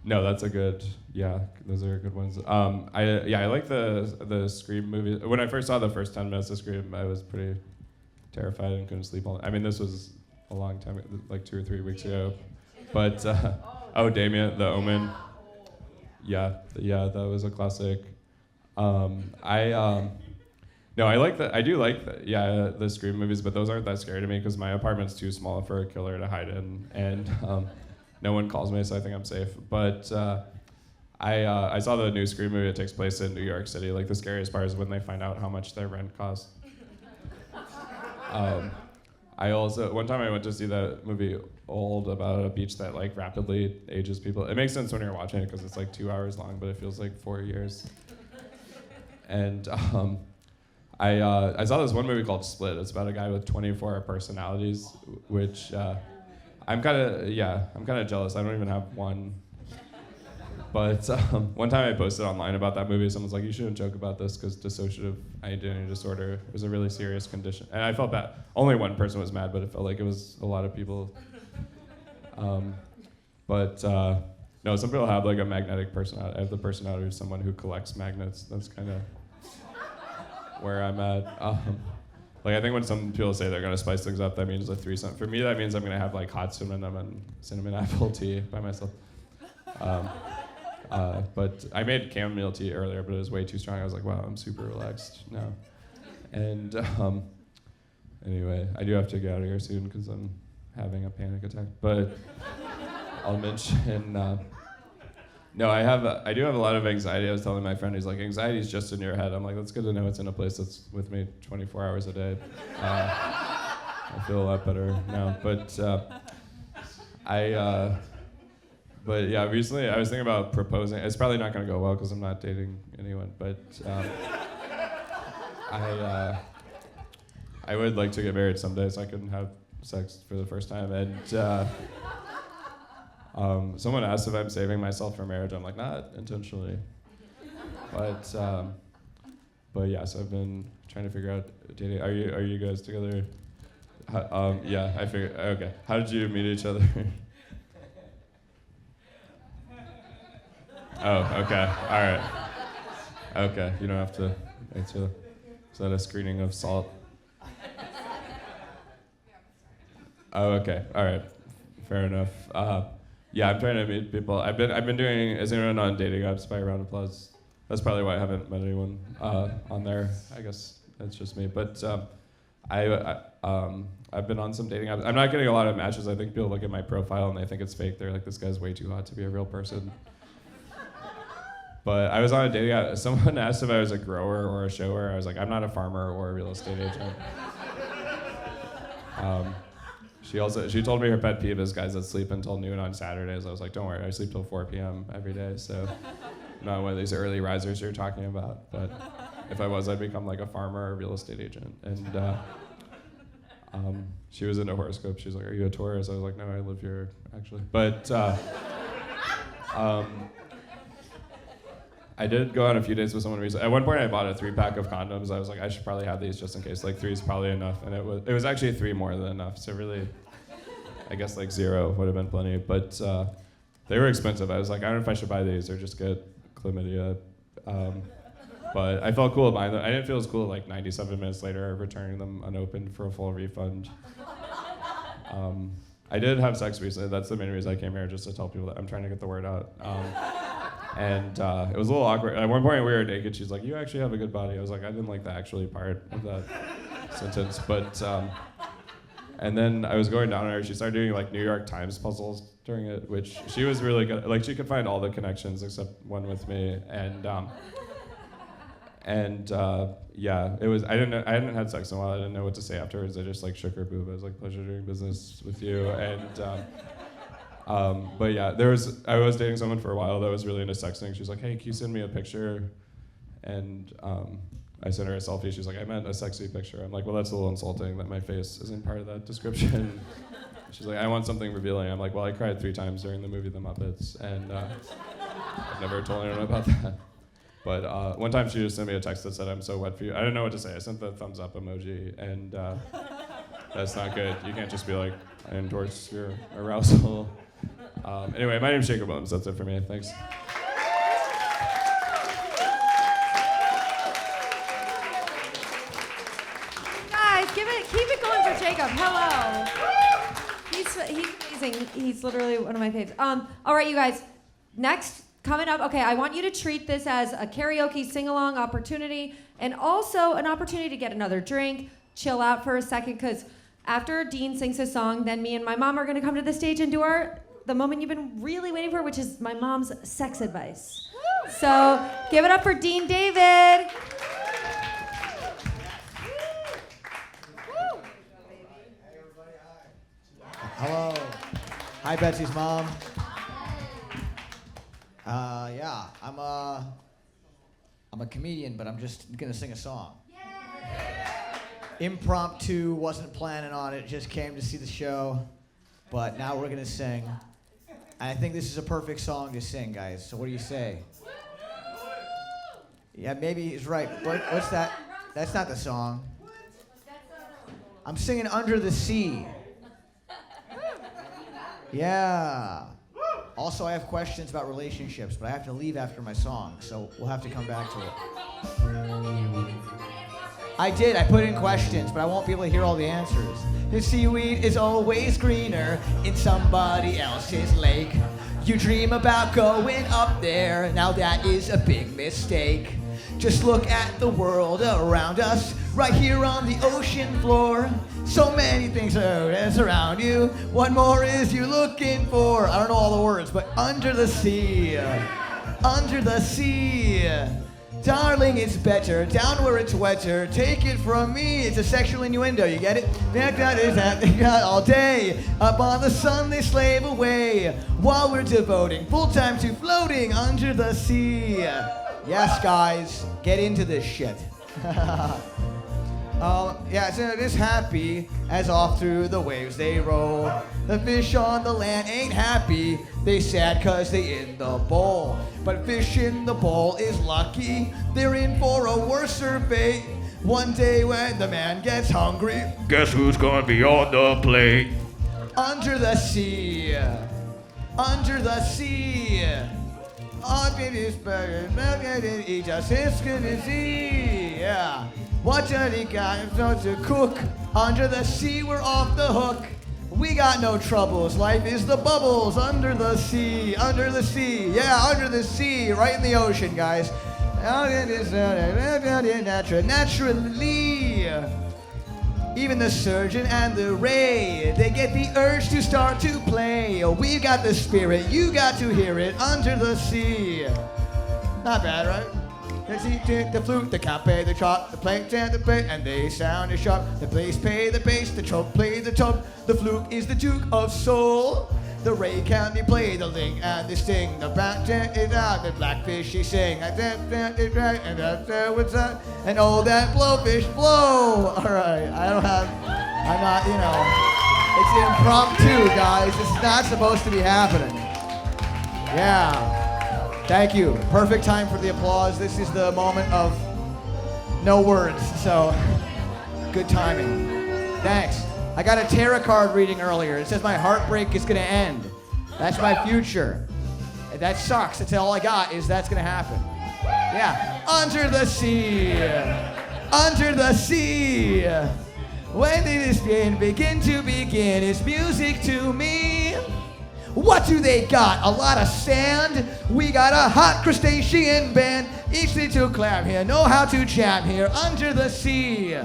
No, that's a good. Yeah, those are good ones. I like the Scream movies. When I first saw the first 10 minutes of Scream, I was pretty terrified and couldn't sleep all. I mean, this was a long time, like 2 or 3 weeks ago. But Damien, The Omen. Yeah, that was a classic. I like that. I do like the Scream movies, but those aren't that scary to me because my apartment's too small for a killer to hide in, and no one calls me, so I think I'm safe. But I saw the new Scream movie. It takes place in New York City. Like the scariest part is when they find out how much their rent costs. I also one time I went to see that movie Old about a beach that like rapidly ages people. It makes sense when you're watching it because it's like 2 hours long, but it feels like 4 years. And I saw this one movie called Split. It's about a guy with 24 personalities, which I'm kind of jealous. I don't even have one. But one time I posted online about that movie. Someone's like, you shouldn't joke about this because dissociative identity disorder is a really serious condition. And I felt bad. Only one person was mad, but it felt like it was a lot of people. No, some people have like a magnetic personality. I have the personality of someone who collects magnets. That's kind of where I'm at. Like I think when some people say they're gonna spice things up, that means a threesome. For me, that means I'm gonna have like hot cinnamon apple tea by myself. But I made chamomile tea earlier, but it was way too strong. I was like, wow, I'm super relaxed now. And anyway, I do have to get out of here soon because I'm having a panic attack. But I'll mention. No, I do have a lot of anxiety. I was telling my friend, he's like, anxiety is just in your head. I'm like, that's good to know it's in a place that's with me 24 hours a day. I feel a lot better now. But yeah, recently I was thinking about proposing. It's probably not going to go well because I'm not dating anyone. But I would like to get married someday so I can have sex for the first time. And someone asked if I'm saving myself for marriage. I'm like, not intentionally. But yeah, so I've been trying to figure out dating. Are you guys together? Yeah, I figured. Okay. How did you meet each other? Oh, okay. All right. Okay, you don't have to answer. Is that a screening of Salt? Oh, okay. All right. Fair enough. Yeah, I'm trying to meet people. I've been doing. Is anyone on dating apps? By a round of applause. That's probably why I haven't met anyone on there. I guess that's just me. But I've been on some dating apps. I'm not getting a lot of matches. I think people look at my profile and they think it's fake. They're like, this guy's way too hot to be a real person. But I was on a dating app. Someone asked if I was a grower or a shower. I was like, I'm not a farmer or a real estate agent. She told me her pet peeve is guys that sleep until noon on Saturdays. I was like, don't worry, I sleep till 4 p.m. every day, so I'm not one of these early risers you're talking about. But if I was, I'd become like a farmer or a real estate agent. And she was into horoscopes. She was like, are you a Taurus? I was like, no, I live here, actually. But I did go on a few dates with someone recently. At one point, I bought a 3-pack of condoms. I was like, I should probably have these just in case. Like 3 is probably enough, and it was actually 3 more than enough. So really, I guess like 0 would have been plenty. But they were expensive. I was like, I don't know if I should buy these or just get chlamydia. But I felt cool buying them. I didn't feel as cool like 97 minutes later returning them unopened for a full refund. I did have sex recently. That's the main reason I came here, just to tell people that I'm trying to get the word out. And it was a little awkward. At one point we were naked. She's like, you actually have a good body. I was like, I didn't like the actually part of that sentence. But, and then I was going down on her. She started doing like New York Times puzzles during it, which she was really good. Like she could find all the connections except one with me. Yeah, it was, I hadn't had sex in a while. I didn't know what to say afterwards. I just like shook her boob. I was like, pleasure doing business with you. And, but yeah, I was dating someone for a while that was really into sexting. She was like, hey, can you send me a picture? And I sent her a selfie. She's like, I meant a sexy picture. I'm like, well, that's a little insulting that my face isn't part of that description. She's like, I want something revealing. I'm like, well, I cried 3 times during the movie The Muppets, and I've never told anyone about that. But one time she just sent me a text that said, I'm so wet for you. I didn't know what to say. I sent the thumbs up emoji, and that's not good. You can't just be like, I endorse your arousal. Anyway, my name's Jacob Williams. That's it for me. Thanks. Guys, keep it going for Jacob. Hello. He's amazing. He's literally one of my faves. All right, you guys. Next, coming up. Okay, I want you to treat this as a karaoke sing-along opportunity, and also an opportunity to get another drink, chill out for a second, because after Dean sings a song, then me and my mom are going to come to the stage and do the moment you've been really waiting for, which is my mom's sex advice. So give it up for Dean David. Hello. Hi, Betsy's mom. Yeah, I'm a comedian, but I'm just gonna sing a song. Impromptu, wasn't planning on it, just came to see the show, but now we're gonna sing. I think this is a perfect song to sing, guys. So what do you say? Yeah, maybe he's right. What's that? That's not the song. I'm singing Under the Sea. Yeah. Also, I have questions about relationships, but I have to leave after my song, so we'll have to come back to it. I did. I put in questions, but I won't be able to hear all the answers. The seaweed is always greener in somebody else's lake. You dream about going up there. Now that is a big mistake. Just look at the world around us, right here on the ocean floor. So many things are around you. What more is you looking for? I don't know all the words, but under the sea. Under the sea. Darling, it's better down where it's wetter. Take it from me, it's a sexual innuendo, you get it? That is that they got all day. Up on the sun they slave away, while we're devoting full time to floating under the sea. Yes, guys, get into this shit. Yeah, so it is happy as off through the waves they roll. The fish on the land ain't happy, they sad cause they in the bowl. But fish in the bowl is lucky, they're in for a worser fate. One day when the man gets hungry, Guess who's gonna be on the plate? under the sea, under the sea. Up in his burger, he just is gonna see. Yeah. What does he got to cook? Under the sea, we're off the hook. We got no troubles. Life is the bubbles under the sea. Under the sea. Yeah, under the sea. Right in the ocean, guys. Naturally. Even the surgeon and the ray, they get the urge to start to play. We got the spirit, you got to hear it under the sea. Not bad, right? The flute, the cape, the chop, the plank, and the plate, and they sound is sharp. The bass play the bass, the trump play the trump. The flute is the duke of soul. The ray candy play the ling and the sting. The back is out, the blackfishy sing. And that's right, and that's what's that. And oh, that blowfish blow. All right, I'm not, it's impromptu, guys. This is not supposed to be happening. Yeah. Thank you. Perfect time for the applause. This is the moment of no words, so good timing. Thanks. I got a tarot card reading earlier. It says my heartbreak is gonna end. That's my future. That sucks. That's all I got is that's gonna happen. Yeah. Under the sea. Under the sea. When did this begin to begin? It's music to me. What do they got? A lot of sand? We got a hot crustacean band. Each little clam here know how to jam here under the sea.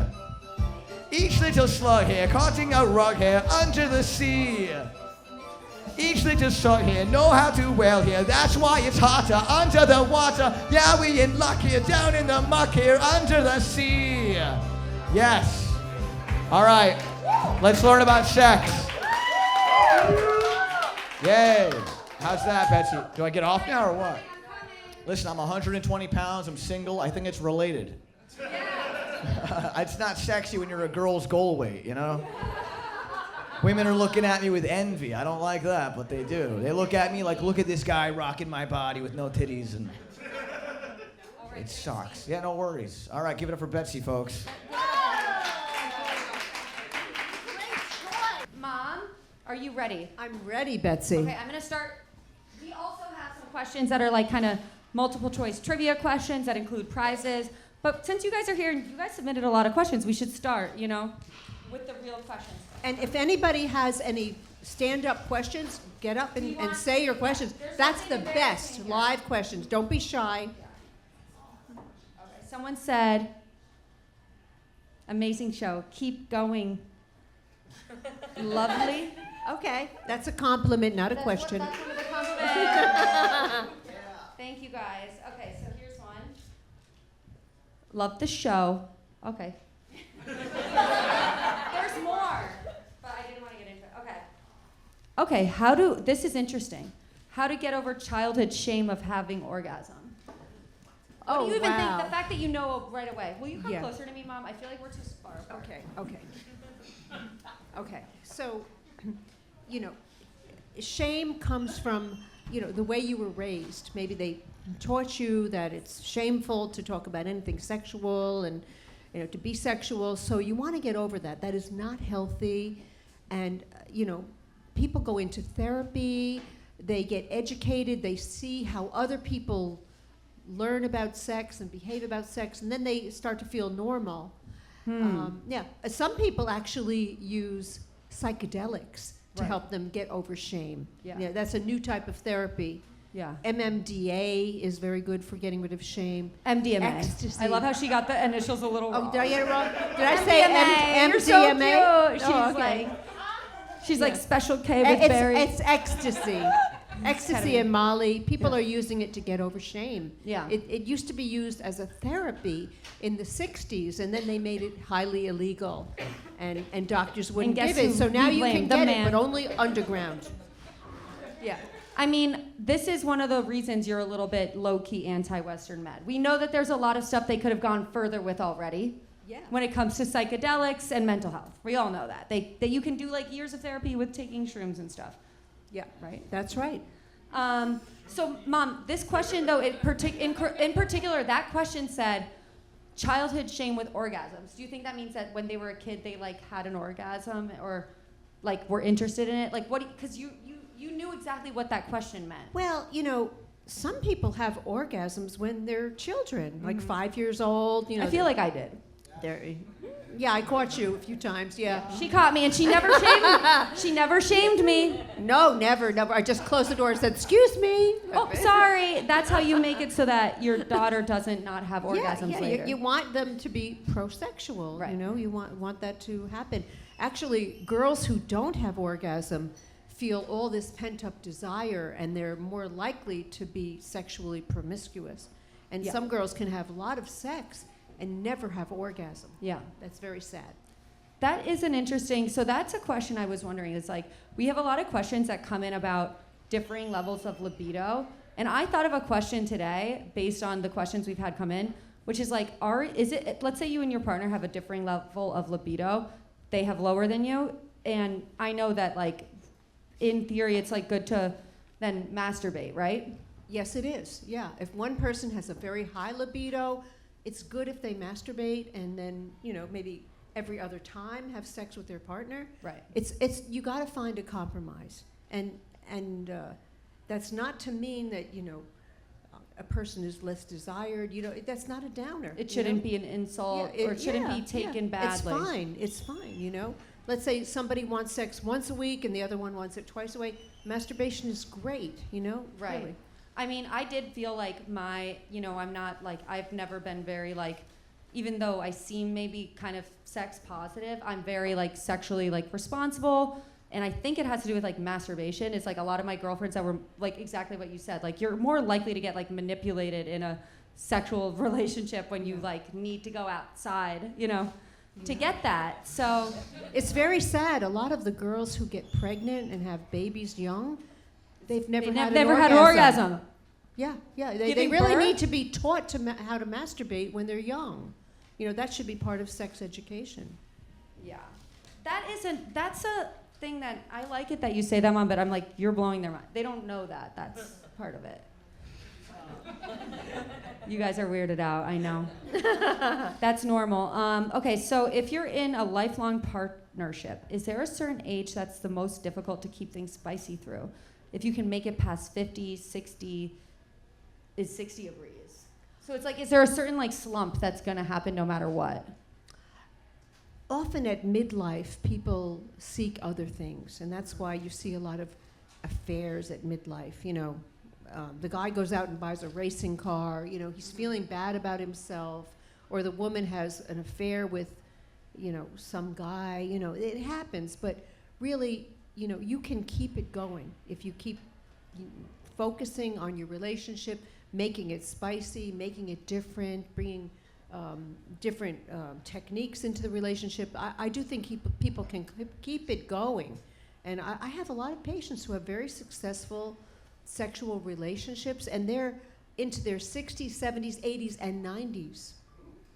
Each little slug here causing a rug here under the sea. Each little slug here know how to whale here. That's why it's hotter under the water. Yeah, we in luck here down in the muck here under the sea. Yes. All right. Let's learn about sex. Yay. How's that, Betsy? Do I get off now or what? Listen, I'm 120 pounds. I'm single. I think it's related. It's not sexy when you're a girl's goal weight, you know? Women are looking at me with envy. I don't like that, but they do. They look at me like, look at this guy rocking my body with no titties, and it sucks. Yeah, no worries. All right, give it up for Betsy, folks. Mom, are you ready? I'm ready, Betsy. Okay, I'm gonna start. We also have some questions that are like kind of multiple choice trivia questions that include prizes. But since you guys are here and you guys submitted a lot of questions, we should start, with the real questions. And if anybody has any stand-up questions, get up and say your questions. That's the best, live questions. Don't be shy. Okay, someone said, amazing show, keep going. Lovely. Okay, that's a compliment, not a question. That's one of the compliments. Thank you guys. Okay, so here's one. Love the show. Okay. There's more, but I didn't want to get into it. Okay, this is interesting. How to get over childhood shame of having orgasm. What do you even think? The fact that you know right away. Will you come closer to me, Mom? I feel like we're too far apart. Okay. So, shame comes from, the way you were raised. Maybe they taught you that it's shameful to talk about anything sexual and, to be sexual. So you want to get over that. That is not healthy. And, people go into therapy, they get educated, they see how other people learn about sex and behave about sex, and then they start to feel normal. Yeah, some people actually use psychedelics to Right. help them get over shame. Yeah. That's a new type of therapy. Yeah. MMDA is very good for getting rid of shame. MDMA. Ecstasy. I love how she got the initials a little wrong. Oh, did I get it wrong? Did I say MDMA. You're so MDMA? cute. She's Oh, okay. like Special K with Barry. It's ecstasy. Ecstasy Ketamine. and Molly. People are using it to get over shame. Yeah. It used to be used as a therapy in the 60s, and then they made it highly illegal, and doctors wouldn't guess give it. who So now we you blame? can The get man. it, but only underground. Yeah. I mean, this is one of the reasons you're a little bit low-key anti-Western med. We know that there's a lot of stuff they could have gone further with already. Yeah. When it comes to psychedelics and mental health. We all know that. That you can do like years of therapy with taking shrooms and stuff. Yeah. Right? That's right. So, Mom, this question, though, in particular, that question said childhood shame with orgasms. Do you think that means that when they were a kid, they, like, had an orgasm or, like, were interested in it? Like, what, because you knew exactly what that question meant. Well, some people have orgasms when they're children, like 5 years old. I feel like I did. Yeah, I caught you a few times. Yeah. She caught me, and she never shamed me. She never shamed me. No, never. I just closed the door and said, "Excuse me." Oh, sorry. That's how you make it so that your daughter doesn't not have orgasms yeah, later. You want them to be prosexual. Right. You want that to happen. Actually, girls who don't have orgasm feel all this pent-up desire, and they're more likely to be sexually promiscuous. And Yeah. some girls can have a lot of sex and never have orgasm. Yeah. That's very sad. That is an interesting, so that's a question I was wondering. It's like, we have a lot of questions that come in about differing levels of libido. And I thought of a question today based on the questions we've had come in, which is like, let's say you and your partner have a differing level of libido. They have lower than you. And I know that, like, in theory, it's like good to then masturbate, right? Yes, it is. Yeah. If one person has a very high libido, it's good if they masturbate and then, maybe every other time have sex with their partner. Right. It's you got to find a compromise. And that's not to mean that, a person is less desired. That's not a downer. It shouldn't be an insult or it shouldn't be taken badly. It's fine. Let's say somebody wants sex once a week and the other one wants it twice a week. Masturbation is great, Right. Really. I mean, I did feel like I'm not like, I've never been very like, even though I seem maybe kind of sex positive, I'm very like sexually like responsible. And I think it has to do with like masturbation. It's like a lot of my girlfriends that were like exactly what you said. Like, you're more likely to get like manipulated in a sexual relationship when you like need to go outside, to get that. So It's very sad. A lot of the girls who get pregnant and have babies young, they've never had an orgasm. Yeah. They Giving really birth? need to be taught how to masturbate when they're young. That should be part of sex education. yeah, that's a thing that I like it that you say that, Mom, but I'm like, you're blowing their mind. They don't know that. That's part of it. You guys are weirded out, I know. That's normal. Okay, so if you're in a lifelong partnership, is there a certain age that's the most difficult to keep things spicy through? If you can make it past 50, 60, is 60 a breeze? So it's like, is there a certain like slump that's gonna happen no matter what? Often at midlife, people seek other things, and that's why you see a lot of affairs at midlife. The guy goes out and buys a racing car. He's feeling bad about himself, or the woman has an affair with, some guy. It happens, but really, you can keep it going if you keep focusing on your relationship, making it spicy, making it different, bringing different techniques into the relationship. I do think people can keep it going. And I have a lot of patients who have very successful sexual relationships, and they're into their 60s, 70s, 80s, and 90s.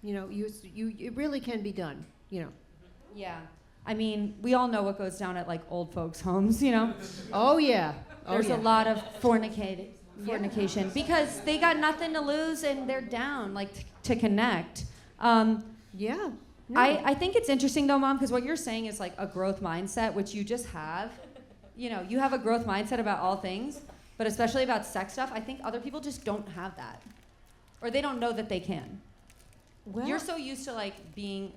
It really can be done, Yeah. I mean, we all know what goes down at like old folks' homes, Oh, yeah. There's a lot of fornication because they got nothing to lose and they're down, like to connect. Yeah. No. I think it's interesting though, Mom, because what you're saying is like a growth mindset, which you just have. You have a growth mindset about all things, but especially about sex stuff. I think other people just don't have that, or they don't know that they can. Well, You're so used to like being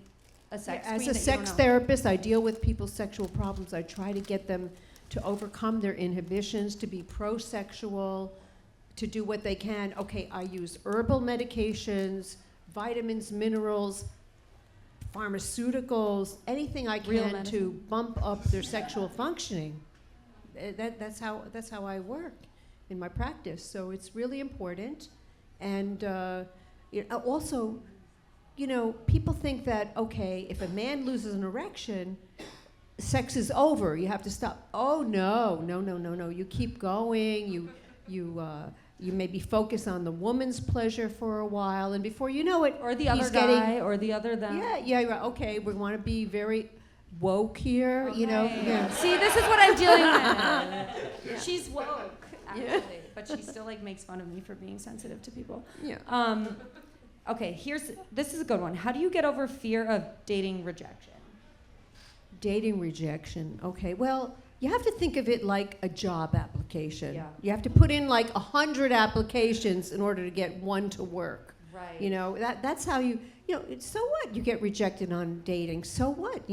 a sex As queen a that you sex don't know? therapist, I deal with people's sexual problems. I try to get them to overcome their inhibitions, to be pro-sexual, to do what they can. Okay, I use herbal medications, vitamins, minerals, pharmaceuticals, anything I Real can medicine. to bump up their sexual functioning. That's how I work in my practice. So it's really important. And also, people think that, okay, if a man loses an erection, sex is over. You have to stop. Oh, no. You keep going. You maybe focus on the woman's pleasure for a while, and before you know it, Or the he's other guy, getting, or the other them. yeah, right. Okay, we want to be very woke here, Okay. Yeah. See, this is what I'm dealing with. She's woke, actually, but she still makes fun of me for being sensitive to people. Yeah. Okay, this is a good one. How do you get over fear of dating rejection? Dating rejection. Okay, well, you have to think of it like a job application. Yeah. You have to put in 100 applications in order to get one to work. Right. That's how so what? You get rejected on dating. So what?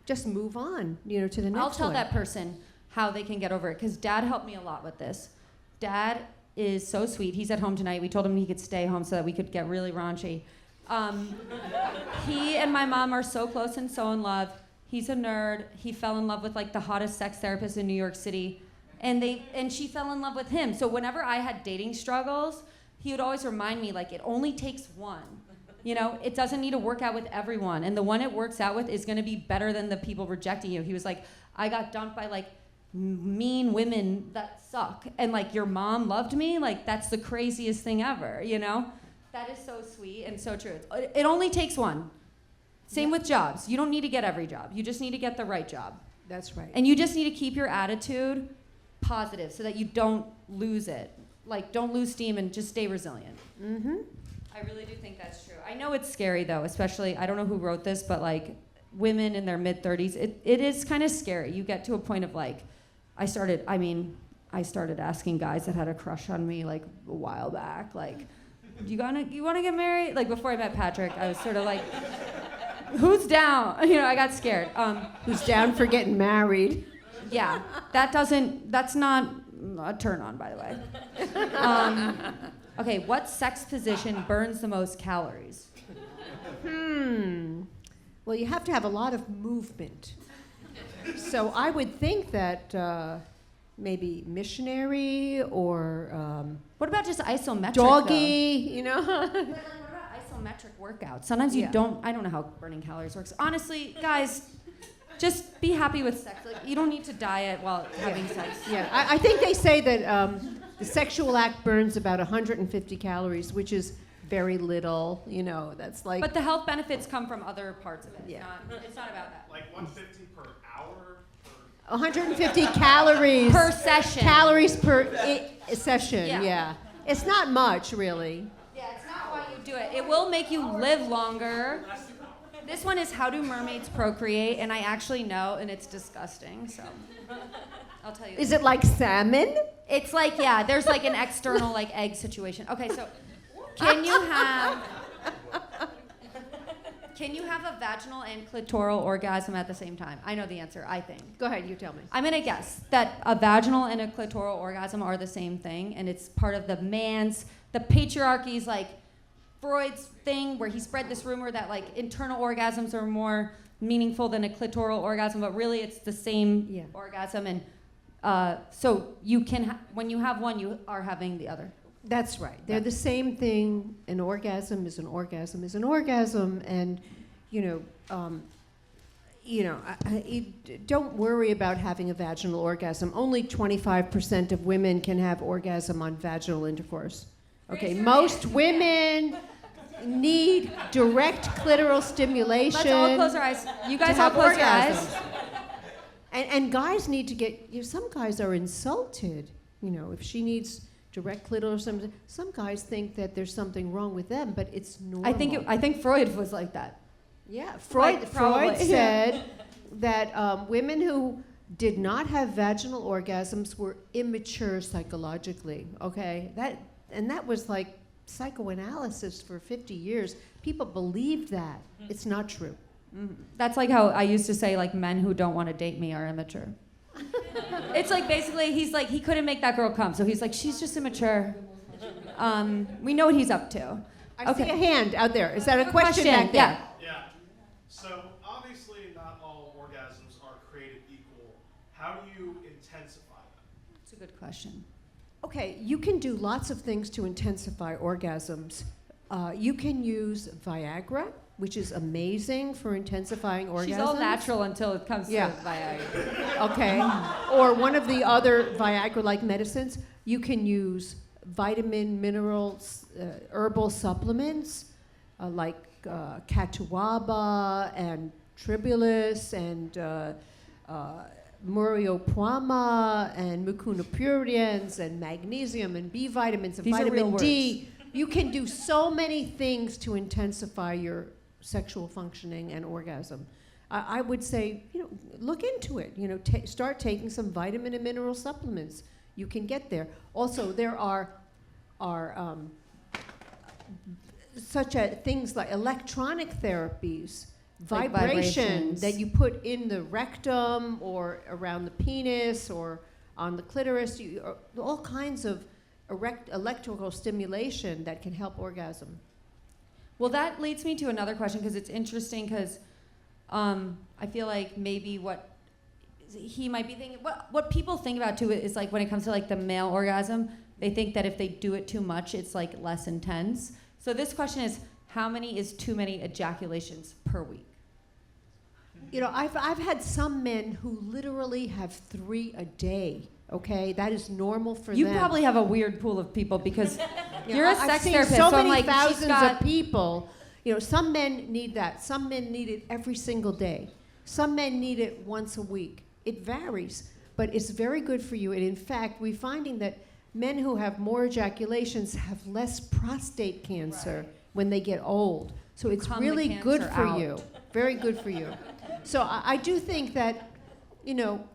Just move on, to the next one. I'll tell that person how they can get over it, because Dad helped me a lot with this. Dad is so sweet. He's at home tonight. We told him he could stay home so that we could get really raunchy. He and my mom are so close and so in love. He's a nerd. He fell in love with the hottest sex therapist in New York City, and she fell in love with him. So whenever I had dating struggles, he would always remind me it only takes one. It doesn't need to work out with everyone, and the one it works out with is going to be better than the people rejecting you. He was like, I got dumped by mean women that suck, and your mom loved me. That's the craziest thing ever. That is so sweet and so true. It only takes one. Same with jobs. You don't need to get every job. You just need to get the right job. That's right. And you just need to keep your attitude positive so that you don't lose it. Don't lose steam and just stay resilient. Mm-hmm. I really do think that's true. I know it's scary though, especially, I don't know who wrote this, but women in their mid-30s, it is kind of scary. You get to a point of I started asking guys that had a crush on me a while back, you want to get married? Before I met Patrick, I was sort of who's down? I got scared. Who's down for getting married? Yeah, that's not a turn on, by the way. Okay, what sex position burns the most calories? Well, you have to have a lot of movement. So I would think that maybe missionary or What about just isometric? doggy, What about isometric workouts? Sometimes you don't. I don't know how burning calories works. Honestly, guys, just be happy with sex. You don't need to diet while having sex. Yeah, I think they say that the sexual act burns about 150 calories, which is very little. That's But the health benefits come from other parts of it. Yeah. It's not about that. 150 per hour? 150 calories Per session. Calories per session. Yeah. Yeah, it's not much really. Yeah, it's not why you do it. It will make you live longer. This one is how do mermaids procreate, and I actually know, and it's disgusting, so I'll tell you. Is it like salmon? It's there's an external egg situation. Okay, so can you have a vaginal and clitoral orgasm at the same time? I know the answer, I think. Go ahead, you tell me. I'm gonna guess that a vaginal and a clitoral orgasm are the same thing, and it's part of the patriarchy's Freud's thing where he spread this rumor that internal orgasms are more meaningful than a clitoral orgasm, but really it's the same orgasm, and so you can when you have one, you are having the other. That's right. They're the same thing. An orgasm is an orgasm is an orgasm, and don't worry about having a vaginal orgasm. Only 25% of women can have orgasm on vaginal intercourse. Okay, most women need direct clitoral stimulation. Let's all close our eyes. You guys to all have close your orgasms. eyes. And guys need to get. Some guys are insulted. If she needs direct clitoral stimulation, some guys think that there's something wrong with them, but it's normal. I think Freud was like that. Yeah, Freud probably. said that women who did not have vaginal orgasms were immature psychologically. Okay, that was psychoanalysis for 50 years. People believed that. It's not true. That's like how I used to say, like, men who don't want to date me are immature. It's like basically he's like, he couldn't make that girl come, so he's like, she's just immature. We know what he's up to. I see a hand out there. Is that a question back there? Yeah. Yeah. So obviously not all orgasms are created equal. How do you intensify them? It's a good question. Okay, you can do lots of things to intensify orgasms. You can use Viagra, which is amazing for intensifying orgasms. She's all natural until it comes to Viagra. Okay. Or one of the other Viagra-like medicines, you can use vitamin, minerals, herbal supplements like catuaba and tribulus and murioprama and mucuna pruriens and magnesium and B vitamins and These are real vitamin D. words. You can do so many things to intensify your sexual functioning and orgasm. I would say, look into it. Start taking some vitamin and mineral supplements. You can get there. Also, there are such things like electronic therapies, Like vibration vibrations. that you put in the rectum or around the penis or on the clitoris. All kinds of electrical stimulation that can help orgasm. Well, that leads me to another question because it's interesting because I feel like maybe what he might be thinking, what people think about too is like when it comes to like the male orgasm, they think that if they do it too much, it's like less intense. So this question is, how many is too many ejaculations per week? I've had some men who literally have 3 a day. Okay, that is normal for You them. probably have a weird pool of people because you're a I've sex seen therapist, so so I'm many like, thousands she's got of people. Some men need that. Some men need it every single day. Some men need it once a week. It varies, but it's very good for you. And in fact, we're finding that men who have more ejaculations have less prostate cancer when they get old. So it's Calm the really good cancer for out. you. Very good for you. So I do think that,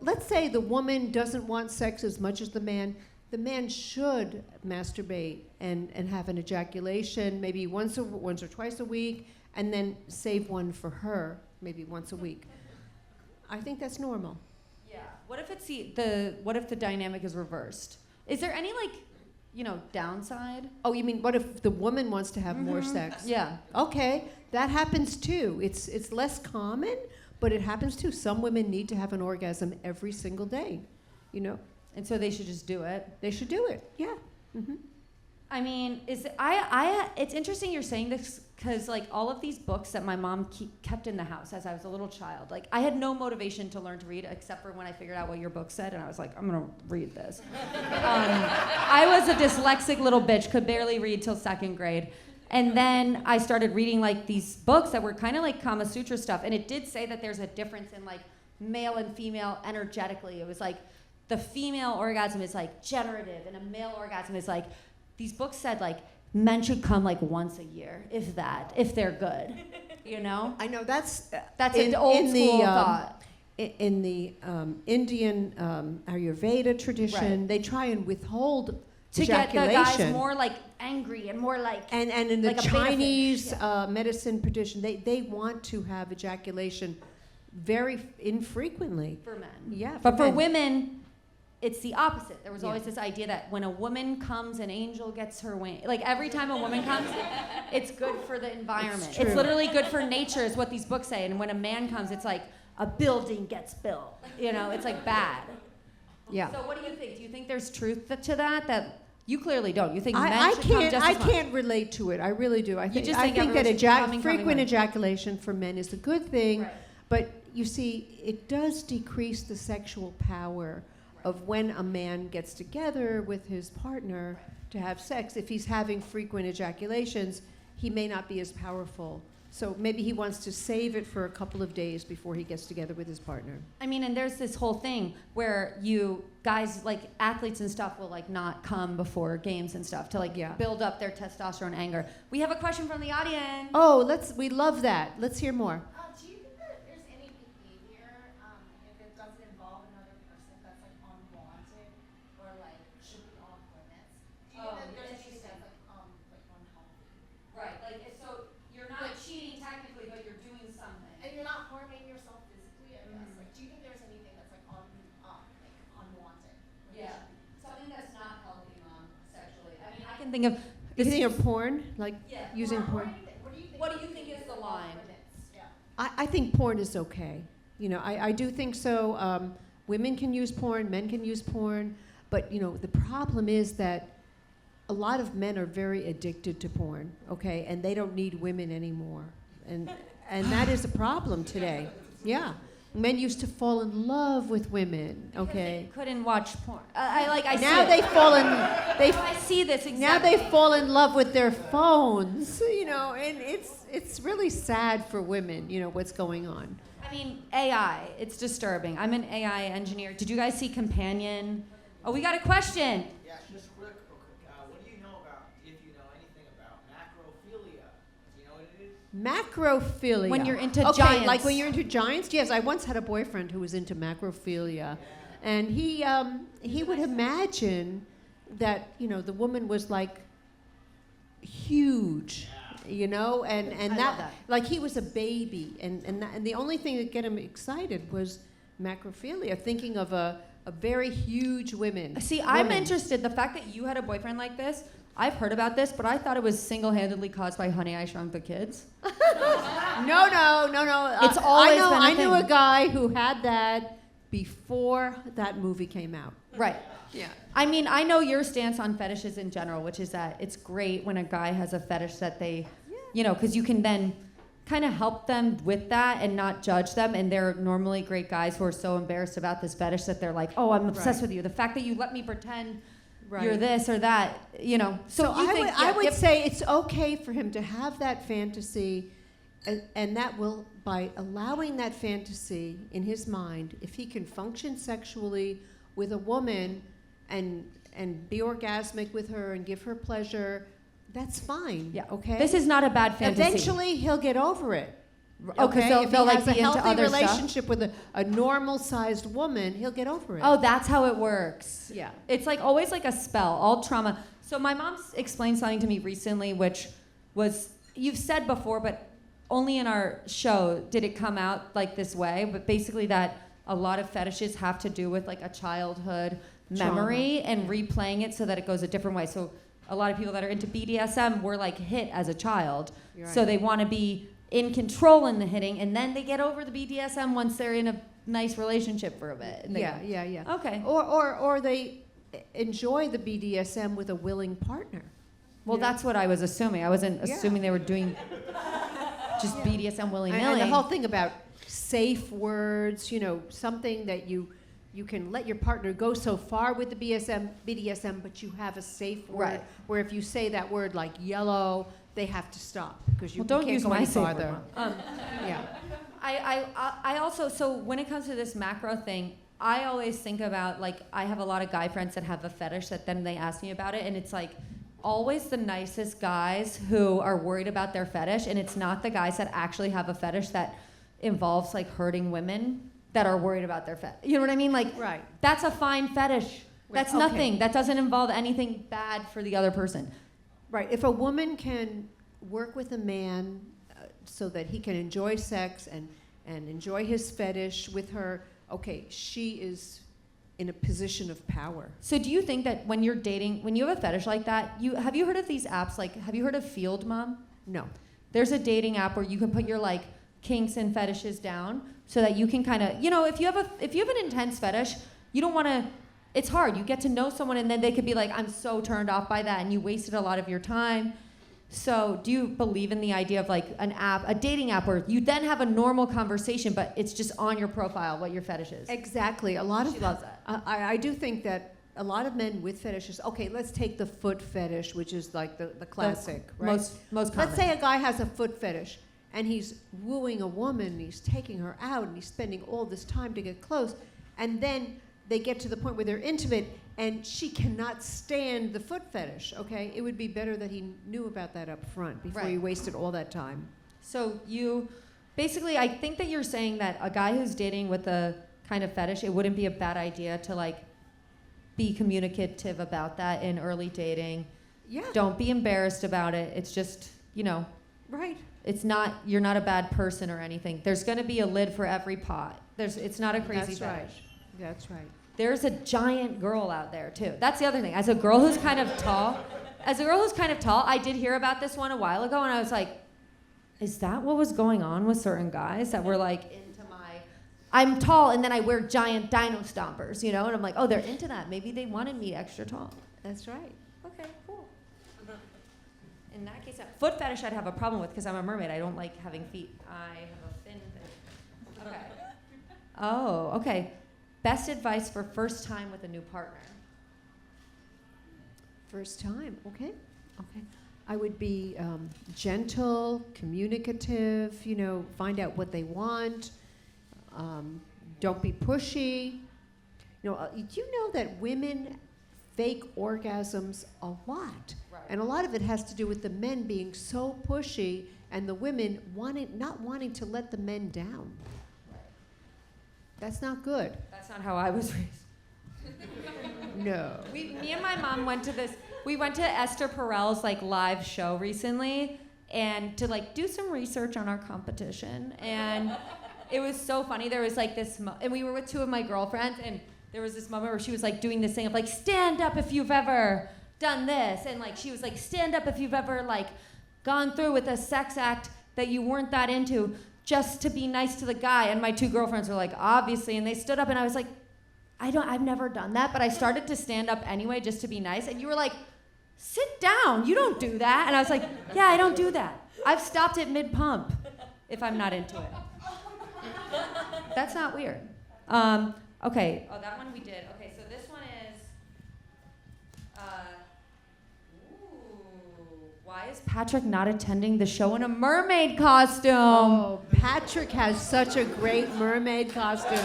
let's say the woman doesn't want sex as much as the man should masturbate and have an ejaculation maybe once or twice a week, and then save one for her maybe once a week. I think that's normal. Yeah. What if it's what if the dynamic is reversed? Is there any downside? Oh, you mean what if the woman wants to have more sex? Yeah. Okay, that happens too. It's less common, but it happens too. Some women need to have an orgasm every single day, And so they should just do it. They should do it. Yeah. Mm-hmm. I mean, it's interesting you're saying this because like all of these books that my mom kept in the house as I was a little child, like I had no motivation to learn to read except for when I figured out what your book said and I was like, I'm gonna read this. I was a dyslexic little bitch, could barely read till 2nd grade. And then I started reading like these books that were kind of like Kama Sutra stuff, and it did say that there's a difference in like male and female energetically. It was like the female orgasm is like generative and a male orgasm is like, these books said like men should come like once a year, if they're good, I know that's in, an old in school the, thought. In the Indian Ayurveda tradition, Right. they try and withhold To get the ejaculation. guys more like angry and more like And in the like a beta fish, Chinese yeah. medicine tradition, they want to have ejaculation very infrequently. for men. Yeah, But for men. women, it's the opposite. There was Yeah. always this idea that when a woman comes, an angel gets her wing. Like every time a woman comes, it's good for the environment. It's true. It's literally good for nature, is what these books say. And when a man comes, it's like a building gets built. It's like bad. Yeah. So what do you think? Do you think there's truth to that? That you clearly don't. You think men I should come can't. just I as much? can't relate to it. I really do. I think. just I think think that everyone should come. frequent ejaculation for men is a good thing, Right. but you see, it does decrease the sexual power of when a man gets together with his partner to have sex. If he's having frequent ejaculations, he may not be as powerful. So maybe he wants to save it for a couple of days before he gets together with his partner. I mean, and there's this whole thing where you guys, like athletes and stuff, will like not come before games and stuff to like Yeah. build up their testosterone anger. We have a question from the audience. Oh, we love that. Let's hear more. Do you think that there's any behavior, if it doesn't involve another person, that's like unwanted or like should be off limits? Do you think that there's anything that's like unhealthy? Right, like so you're not cheating technically, but you're doing something. And you're not can think of. You This think of porn, like Yeah. using porn. What do you think is the line? I think porn is okay. You know, I do think so. Women can use porn, men can use porn, but you know, the problem is that a lot of men are very addicted to porn, okay, and they don't need women anymore, and that is a problem today. Yeah, men used to fall in love with women, okay. Couldn't watch porn. Now see they it. fall in. I see this exactly. Now they fall in love with their phones, you know, and it's really sad for women, you know, what's going on. I mean, AI. It's disturbing. I'm an AI engineer. Did you guys see Companion? Oh, we got a question. Yeah, just quick. What do you know about, if you know anything about macrophilia? Do you know what it is? Macrophilia. When you're into okay, giants. like when you're into giants? Yes, I once had a boyfriend who was into macrophilia. And he would imagine that, you know, the woman was like huge, you know, and I love that. like he was a baby, and the only thing that get him excited was macrophilia, thinking of a very huge woman. See, I'm woman. interested. The fact that you had a boyfriend like this, I've heard about this, but I thought it was single-handedly caused by Honey, I Shrunk the Kids. No. It's always been a I knew a thing. guy who had that before that movie came out. Right. Yeah. I mean, I know your stance on fetishes in general, which is that it's great when a guy has a fetish that they, you know, because you can then kind of help them with that and not judge them. And they're normally great guys who are so embarrassed about this fetish that they're like, oh, I'm obsessed with you. The fact that you let me pretend you're this or that, you know. So you think, I would say it's okay for him to have that fantasy, and that will, by allowing that fantasy in his mind, if he can function sexually with a woman and be orgasmic with her and give her pleasure, that's fine. Yeah. Okay. This is not a bad fantasy. Eventually, he'll get over it. Oh, because if they'll he like has be a into healthy other stuff. relationship with a normal-sized woman, he'll get over it. Oh, that's how it works. Yeah. It's like always like a spell, all trauma. So my mom explained something to me recently, which was, you've said before, but only in our show did it come out like this way, but basically that a lot of fetishes have to do with like a childhood memory and replaying it so that it goes a different way. So a lot of people that are into BDSM were like hit as a child. You're So right. they want to be in control in the hitting, and then they get over the BDSM once they're in a nice relationship for a bit. And they go, Yeah. okay. Or they enjoy the BDSM with a willing partner. Well, that's what I was assuming. I wasn't Yeah. assuming they were doing just BDSM willy-nilly. And the whole thing about safe words, you know, something that you can let your partner go so far with the BDSM, but you have a safe word Right. where if you say that word like yellow, they have to stop because you Well, don't can't use go my any safe farther. word, Mom. Yeah. I also, so when it comes to this macro thing, I always think about, like, I have a lot of guy friends that have a fetish that then they ask me about it, and it's like always the nicest guys who are worried about their fetish, and it's not the guys that actually have a fetish that involves like hurting women that are worried about their fetish. You know what I mean? Like, Right. that's a fine fetish. That's okay. nothing. That doesn't involve anything bad for the other person. Right. If a woman can work with a man so that he can enjoy sex and enjoy his fetish with her, okay, she is in a position of power. So do you think that when you're dating, when you have a fetish like that, have you heard of these apps? Like, have you heard of Field Mom? No. There's a dating app where you can put your like kinks and fetishes down so that you can kind of, you know, if you have an intense fetish, you don't want to, it's hard. You get to know someone and then they could be like, I'm so turned off by that, and you wasted a lot of your time. So do you believe in the idea of like an app, a dating app where you then have a normal conversation, but it's just on your profile what your fetish is? Exactly. A lot of She loves that. I do think that a lot of men with fetishes. Okay, let's take the foot fetish, which is like the classic, right? Most common. Let's say a guy has a foot fetish and he's wooing a woman, and he's taking her out, and he's spending all this time to get close, and then they get to the point where they're intimate, and she cannot stand the foot fetish. Okay, it would be better that he knew about that up front before he Right. wasted all that time. So you, basically, I think that you're saying that a guy who's dating with a kind of fetish, it wouldn't be a bad idea to like be communicative about that in early dating. Yeah. Don't be embarrassed about it. It's just, you know, Right. it's not, you're not a bad person or anything. There's going to be a lid for every pot. It's not a crazy That's right. fetish. That's right. There's a giant girl out there too. That's the other thing. As a girl who's kind of tall, as a girl who's kind of tall, I did hear about this one a while ago, and I was like, is that what was going on with certain guys that were like into my, I'm tall and then I wear giant dino stompers, you know? And I'm like, oh, they're into that. Maybe they wanted me extra tall. That's right. Okay, cool. In that case, foot fetish I'd have a problem with because I'm a mermaid. I don't like having feet. I have a fin thing. Okay. Oh, okay. Best advice for first time with a new partner. First time, okay. I would be gentle, communicative, you know, find out what they want. Don't be pushy. You know, do you know that women fake orgasms a lot? Right. And a lot of it has to do with the men being so pushy and the women not wanting to let the men down. Right. That's not good. That's not how I was raised. No. Me and my mom went to this. We went to Esther Perel's like live show recently, and to like do some research on our competition. And it was so funny. There was like this, and we were with two of my girlfriends, and there was this moment where she was like doing this thing of like, stand up if you've ever done this, and like she was like, stand up if you've ever like gone through with a sex act that you weren't that into, just to be nice to the guy. And my two girlfriends were like, obviously, and they stood up, and I was like, I've never done that, but I started to stand up anyway just to be nice. And you were like, sit down, you don't do that. And I was like, yeah, I don't do that. I've stopped at mid-pump if I'm not into it. That's not weird. Okay, oh, that one we did. Okay, so this one is, why is Patrick not attending the show in a mermaid costume? Oh, Patrick has such a great mermaid costume.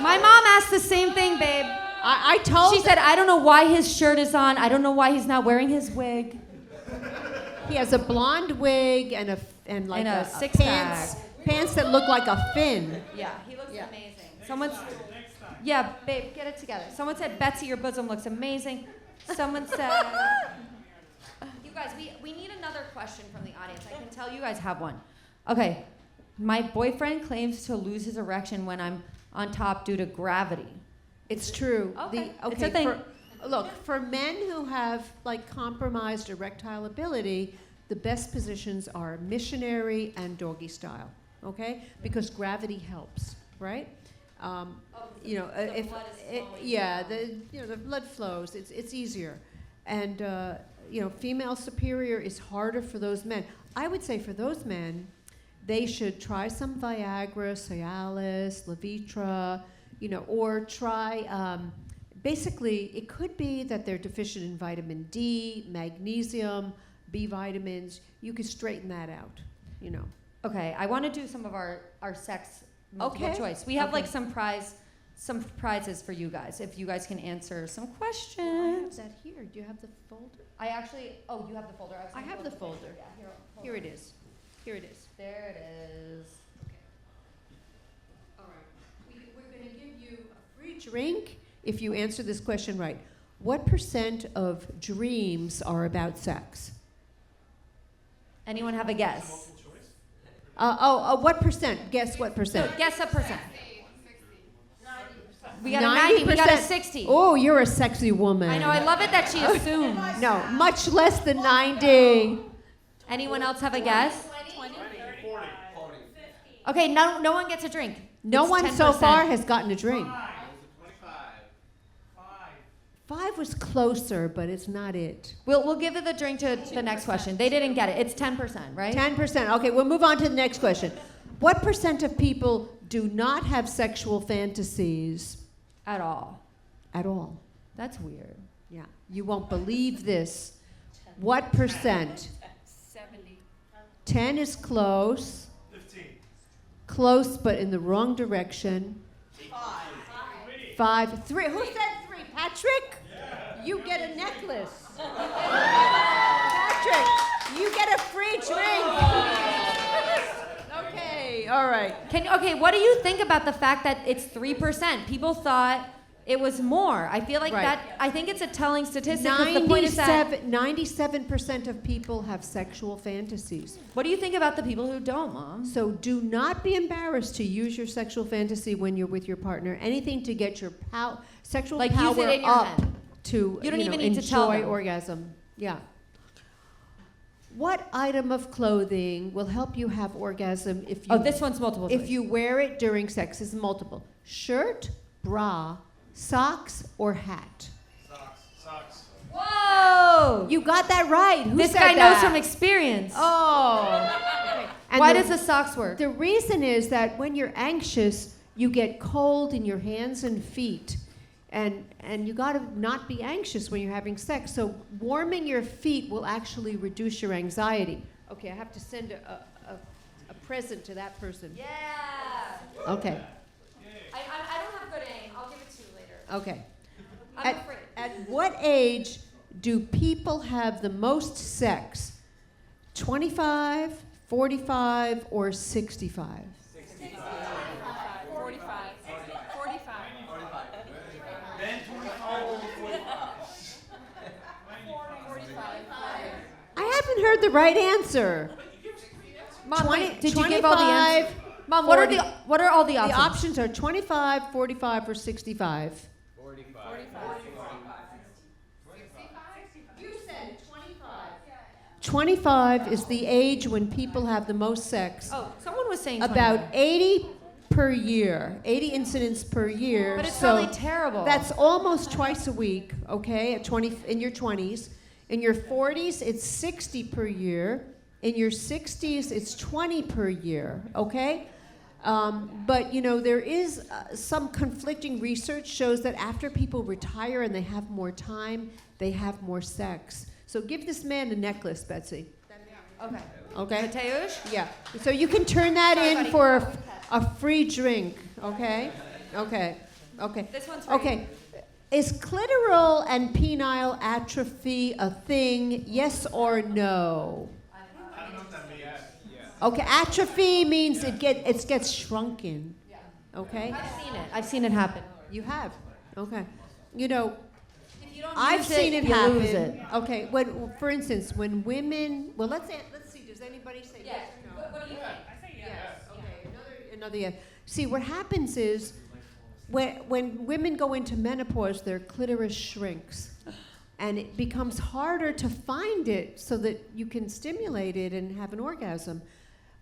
My mom asked the same thing, babe. I told She said, I don't know why his shirt is on. I don't know why he's not wearing his wig. He has a blonde wig and a six-pack. Pants that look like a fin. Yeah, he looks amazing. Someone's, yeah, babe, get it together. Someone said, Betsy, your bosom looks amazing. Someone said, you guys, we need another question from the audience. I can tell you guys have one. Okay, my boyfriend claims to lose his erection when I'm on top due to gravity. It's true. Okay, it's a thing. For men who have like compromised erectile ability, the best positions are missionary and doggy style. Okay, because gravity helps, right? You know, the blood is flowing. the blood flows. It's easier, and you know, female superior is harder for those men. I would say for those men, they should try some Viagra, Cialis, Levitra, you know, or try. Basically, it could be that they're deficient in vitamin D, magnesium, B vitamins. You could straighten that out, you know. Okay, I want to do some of our sex multiple Okay. choice. We have like some prizes for you guys if you guys can answer some questions. I have that here. Do you have the folder? I actually, oh, you have the folder. I have the folder. Yeah, hold Here on. it is. Here it is. There it is. All right. We're going to give you a free drink if you answer this question right. What % of dreams are about sex? Anyone have a guess? Multiple choice? What percent? Guess what percent? So guess a percent. We got a 90, we got a 60. Oh, you're a sexy woman. I know, I love it that she assumes. No, much less than 90. Anyone else have a guess? 40. Okay, no one gets a drink. No It's one 10%. so far has gotten a drink. 5. 5 was closer, but it's not it. We'll give it the drink to the next question. They didn't get it. It's 10%, right? 10%. Okay, we'll move on to the next question. What % of people do not have sexual fantasies At all. at all? That's weird. Yeah, you won't believe this. What percent? 70. 10 is close. 15. Close, but in the wrong direction. 5. 3. Who said 3? Patrick? Yeah. You get a necklace. Patrick, you get a free drink. Okay, all right. Okay, what do you think about the fact that it's 3%? People thought it was more. I feel like Right. I think it's a telling statistic because the point is that 97% of people have sexual fantasies. what do you think about the people who don't, Mom? So do not be embarrassed to use your sexual fantasy when you're with your partner. Anything to get your sexual Like, power use it in your up head. to You don't even need to tell enjoy them. orgasm. Yeah. What item of clothing will help you have orgasm if you This one's multiple if choice. you wear it during sex? This is multiple. Shirt, bra, socks, or hat? Socks. Whoa! You got that right. Who This said guy that? knows from experience. Oh. Okay. And Why does the socks work? The reason is that when you're anxious, you get cold in your hands and feet. And you got to not be anxious when you're having sex. So warming your feet will actually reduce your anxiety. Okay, I have to send a present to that person. Yeah. Okay. I don't have good aim. I'll give it to you later. Okay. I'm afraid. At what age do people have the most sex? 25, 45, or 65? 45. 45. Then 25 or 45. 45. I haven't heard the right answer. Mom, 20 wait, did you give all the answers? 25, Mom, 40. what are all the The options? options are 25, 45, or 65. 45. You said 25. 25 is the age when people have the most sex. Oh, someone was saying About 25. 80 per year, 80 incidents per year. But it's so probably terrible. That's almost twice a week, okay, at 20, in your 20s. In your 40s, it's 60 per year. In your 60s, it's 20 per year, okay? But, you know, there is some conflicting research shows that after people retire and they have more time, they have more sex. So give this man a necklace, Betsy. Okay. Okay? Mateusz? Yeah. So you can turn that Sorry, in buddy. for a free drink, okay? Okay. Okay. This one's for Okay. Is clitoral and penile atrophy a thing? Yes or no? I don't know what that means. Okay, atrophy means it gets shrunken. Okay? I've seen it. I've seen it happen. You have. Okay. You know, If you don't I've use seen it you happen. lose it. Okay, when for instance, when women, well, let's see, does anybody say yes or no? What do you think? Yes. Okay. Another yes. See, what happens is when women go into menopause, their clitoris shrinks, and it becomes harder to find it so that you can stimulate it and have an orgasm.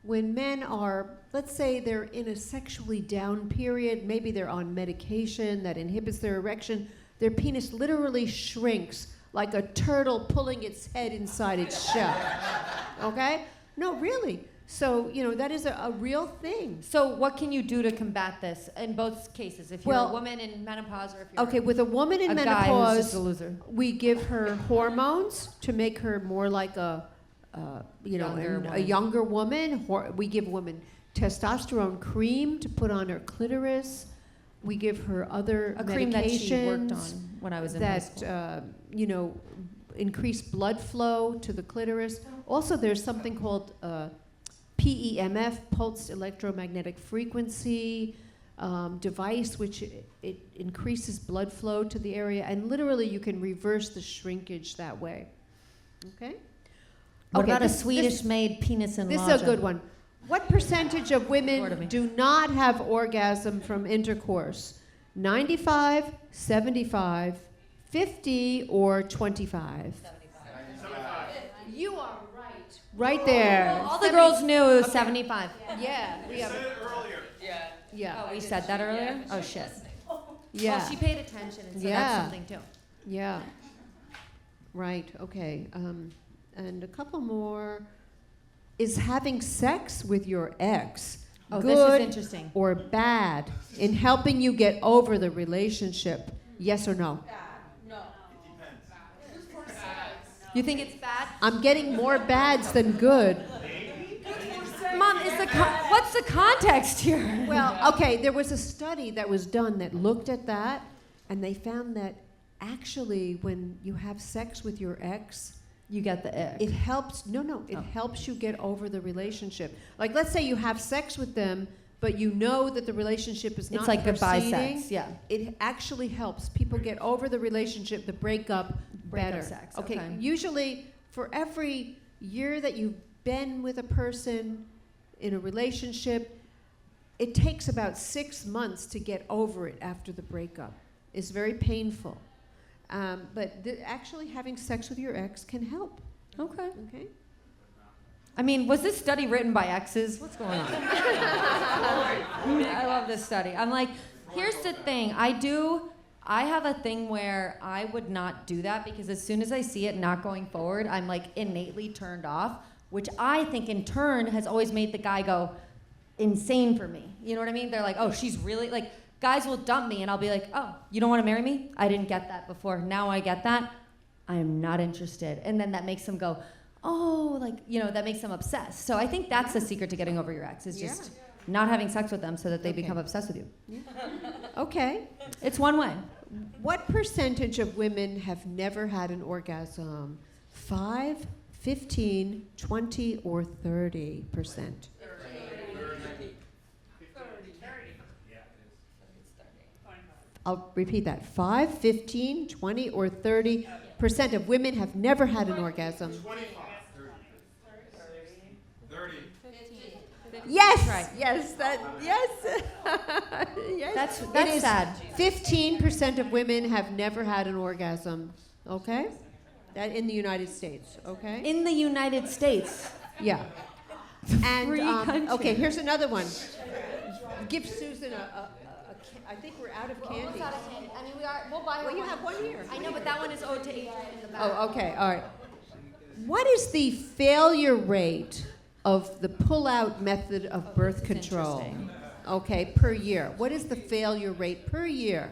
When men are, let's say they're in a sexually down period, maybe they're on medication that inhibits their erection, their penis literally shrinks like a turtle pulling its head inside its shell. Okay? No, really. So, you know, that is a real thing. So what can you do to combat this in both cases? If you're Well, a woman in menopause or if you're Okay, with a woman in a guy who's menopause, just a loser. we give her hormones to make her more like a younger woman. We give women testosterone cream to put on her clitoris. We give her other A cream that she worked on medications when I was in high school. that increase blood flow to the clitoris. Also, there's something called PEMF, pulsed electromagnetic frequency device, which it increases blood flow to the area, and literally you can reverse the shrinkage that way. Okay? What Okay, about a this- Swedish-made penis enlarger? This is a good one. What percentage of Lord of me. women do not have orgasm from intercourse? 95, 75, 50, or 25? 75. You are right. Right there. All the girls knew it was 75. Yeah, we You have. said it earlier. Yeah. Oh, we said that earlier? Oh, shit. Yeah. Well, she paid attention, and so Yeah. that's something, too. Yeah. Right. Okay. And a couple more. Is having sex with your ex Oh, this is good interesting. or bad in helping you get over the relationship? Yes or no? You think it's bad? I'm getting more bads than good. Mom, what's the context here? Well, okay, there was a study that was done that looked at that, and they found that actually when you have sex with your ex, You get the ick. it helps, it helps you get over the relationship. Like, let's say you have sex with them, but you know that the relationship is not It's like goodbye proceeding. sex, yeah. It actually helps people get over the relationship, the breakup, better. sex, Okay, okay. usually for every year that you've been with a person in a relationship, it takes about 6 months to get over it after the breakup. It's very painful. But actually having sex with your ex can help. Okay. Okay. I mean, was this study written by exes? What's going on? I love this study. I'm like, here's the thing. I have a thing where I would not do that because as soon as I see it not going forward, I'm like innately turned off, which I think in turn has always made the guy go insane for me. You know what I mean? They're like, oh, she's really, like, guys will dump me and I'll be like, oh, you don't want to marry me? I didn't get that before. Now I get that. I am not interested. And then that makes them go, oh, like, you know, that makes them obsessed. So I think that's the secret to getting over your ex is just not having sex with them so that they become obsessed with you. Yeah. Okay. It's one way. What percentage of women have never had an orgasm? 5, 15, 20, or 30%? 30. I'll repeat that. 5, 15, 20, or 30% of women have never had an orgasm. 25. 30. Yes, Right. yes, yes. Yes. That's It is sad. 15% of women have never had an orgasm. Okay, that in the United States. Okay. In the United States. Yeah. And Free country. okay, here's another one. Give Susan I think we're out of candy. I mean, we'll buy Well, you have one here. I know, but that one is owed to Adrian in the back. Oh, okay, all right. What is the failure rate of the pull-out method of birth control? interesting. Okay, per year. What is the failure rate per year?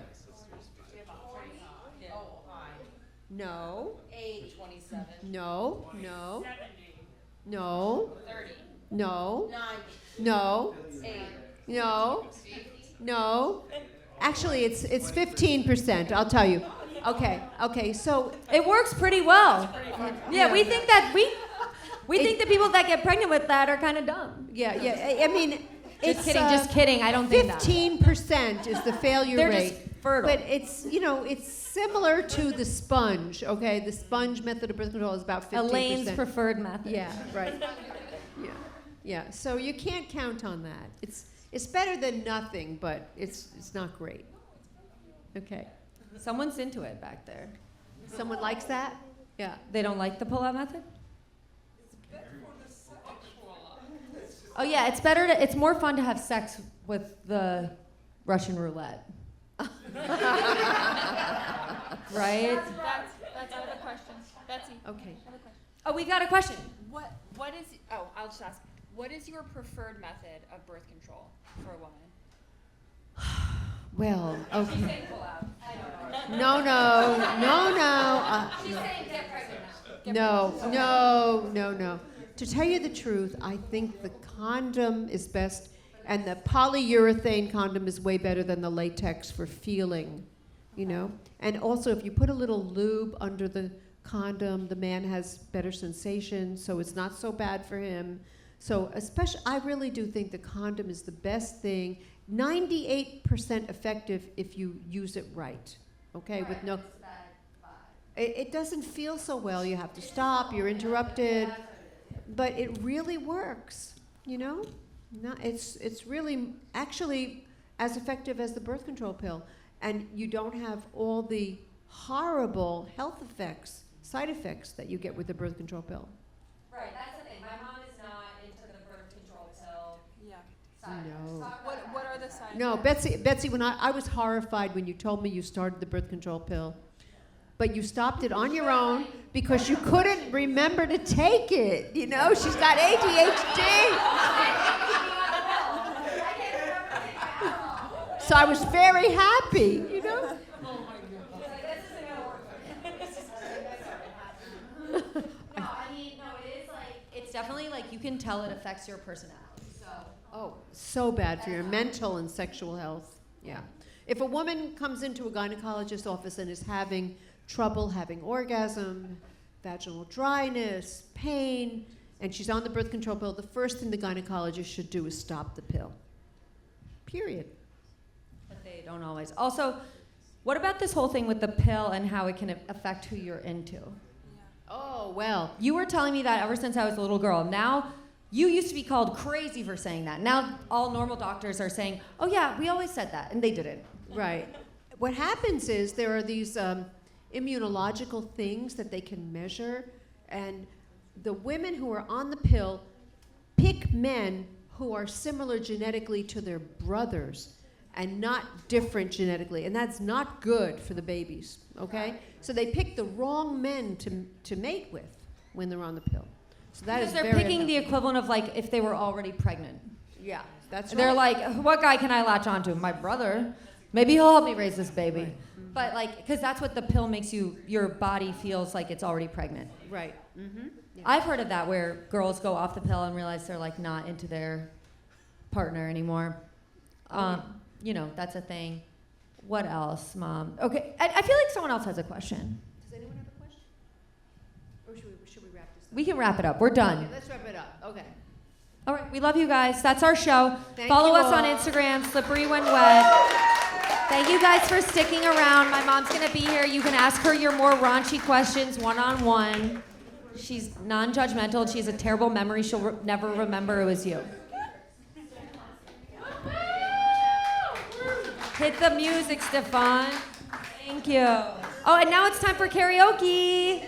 No. 8, 27, No. No. No. 30, No. 9, No. 8, No. No. Actually, it's 15%. I'll tell you. Okay. So It works pretty well. Yeah, we Yeah. think that we think the people that get pregnant with that are kind of dumb. yeah. I mean, Just kidding. I don't think that. 15% is the failure They're rate. just fertile. But it's similar to the sponge. Okay, the sponge method of birth control is about 15%. Elaine's preferred method. Yeah, right. Yeah. So you can't count on that. It's better than nothing, but it's not great. Okay. Someone's into it back there. Someone likes that? Yeah. They don't like the pull-out method? Oh yeah, it's more fun to have sex with the Russian roulette. Right? That's out of the question. Betsy, Okay. I have a question. Oh, we've got a question. I'll just ask. What is your preferred method of birth control for a woman? Well, okay. saying pull-out. No. She's saying get pregnant No. To tell you the truth, I think the condom is best, and the polyurethane condom is way better than the latex for feeling, And also, if you put a little lube under the condom, the man has better sensation, so it's not so bad for him. So I really do think the condom is the best thing. 98% effective if you use it right. Okay, with no. It doesn't feel so well. You have to stop. You're interrupted, but it really works. It's really actually as effective as the birth control pill, and you don't have all the horrible health effects, side effects that you get with the birth control pill. Right, that's the thing. My mom is not into the birth control pill. Yeah. No. What are the side No, effects? Betsy, when I was horrified when you told me you started the birth control pill, but you stopped it on your own because you couldn't remember to take it. She's got ADHD. So I was very happy, It's definitely like you can tell it affects your personality. So bad for your mental and sexual health. Yeah. If a woman comes into a gynecologist's office and is having trouble having orgasm, vaginal dryness, pain, and she's on the birth control pill, the first thing the gynecologist should do is stop the pill. Period. But they don't always. Also, what about this whole thing with the pill and how it can affect who you're into? Oh, well. You were telling me that ever since I was a little girl. Now, you used to be called crazy for saying that. Now, all normal doctors are saying, oh yeah, we always said that, and they didn't. Right. What happens is there are these immunological things that they can measure. And the women who are on the pill pick men who are similar genetically to their brothers and not different genetically. And that's not good for the babies, okay? So they pick the wrong men to mate with when they're on the pill. So that Because is they're very picking the unhealthy. equivalent of like if they were already pregnant. Yeah, that's right. They're like, what guy can I latch onto? My brother. Maybe he'll help me raise this baby. Right. But like, because that's what the pill makes you, your body feels like it's already pregnant. Right. Mm-hmm. Yeah. I've heard of that where girls go off the pill and realize they're like not into their partner anymore. You know, that's a thing. What else, Mom? Okay, I feel like someone else has a question. Does anyone have a question? Or should we wrap this up? We can wrap it up. We're done. Okay, let's wrap it up. Okay. All right, we love you guys. That's our show. Thank Follow you us on all. Instagram, Slippery When Wet. Thank you guys for sticking around. My mom's gonna be here. You can ask her your more raunchy questions one-on-one. She's non-judgmental. She has a terrible memory. She'll never remember it was you. Hit the music, Stefan. Thank you. Oh, and now it's time for karaoke.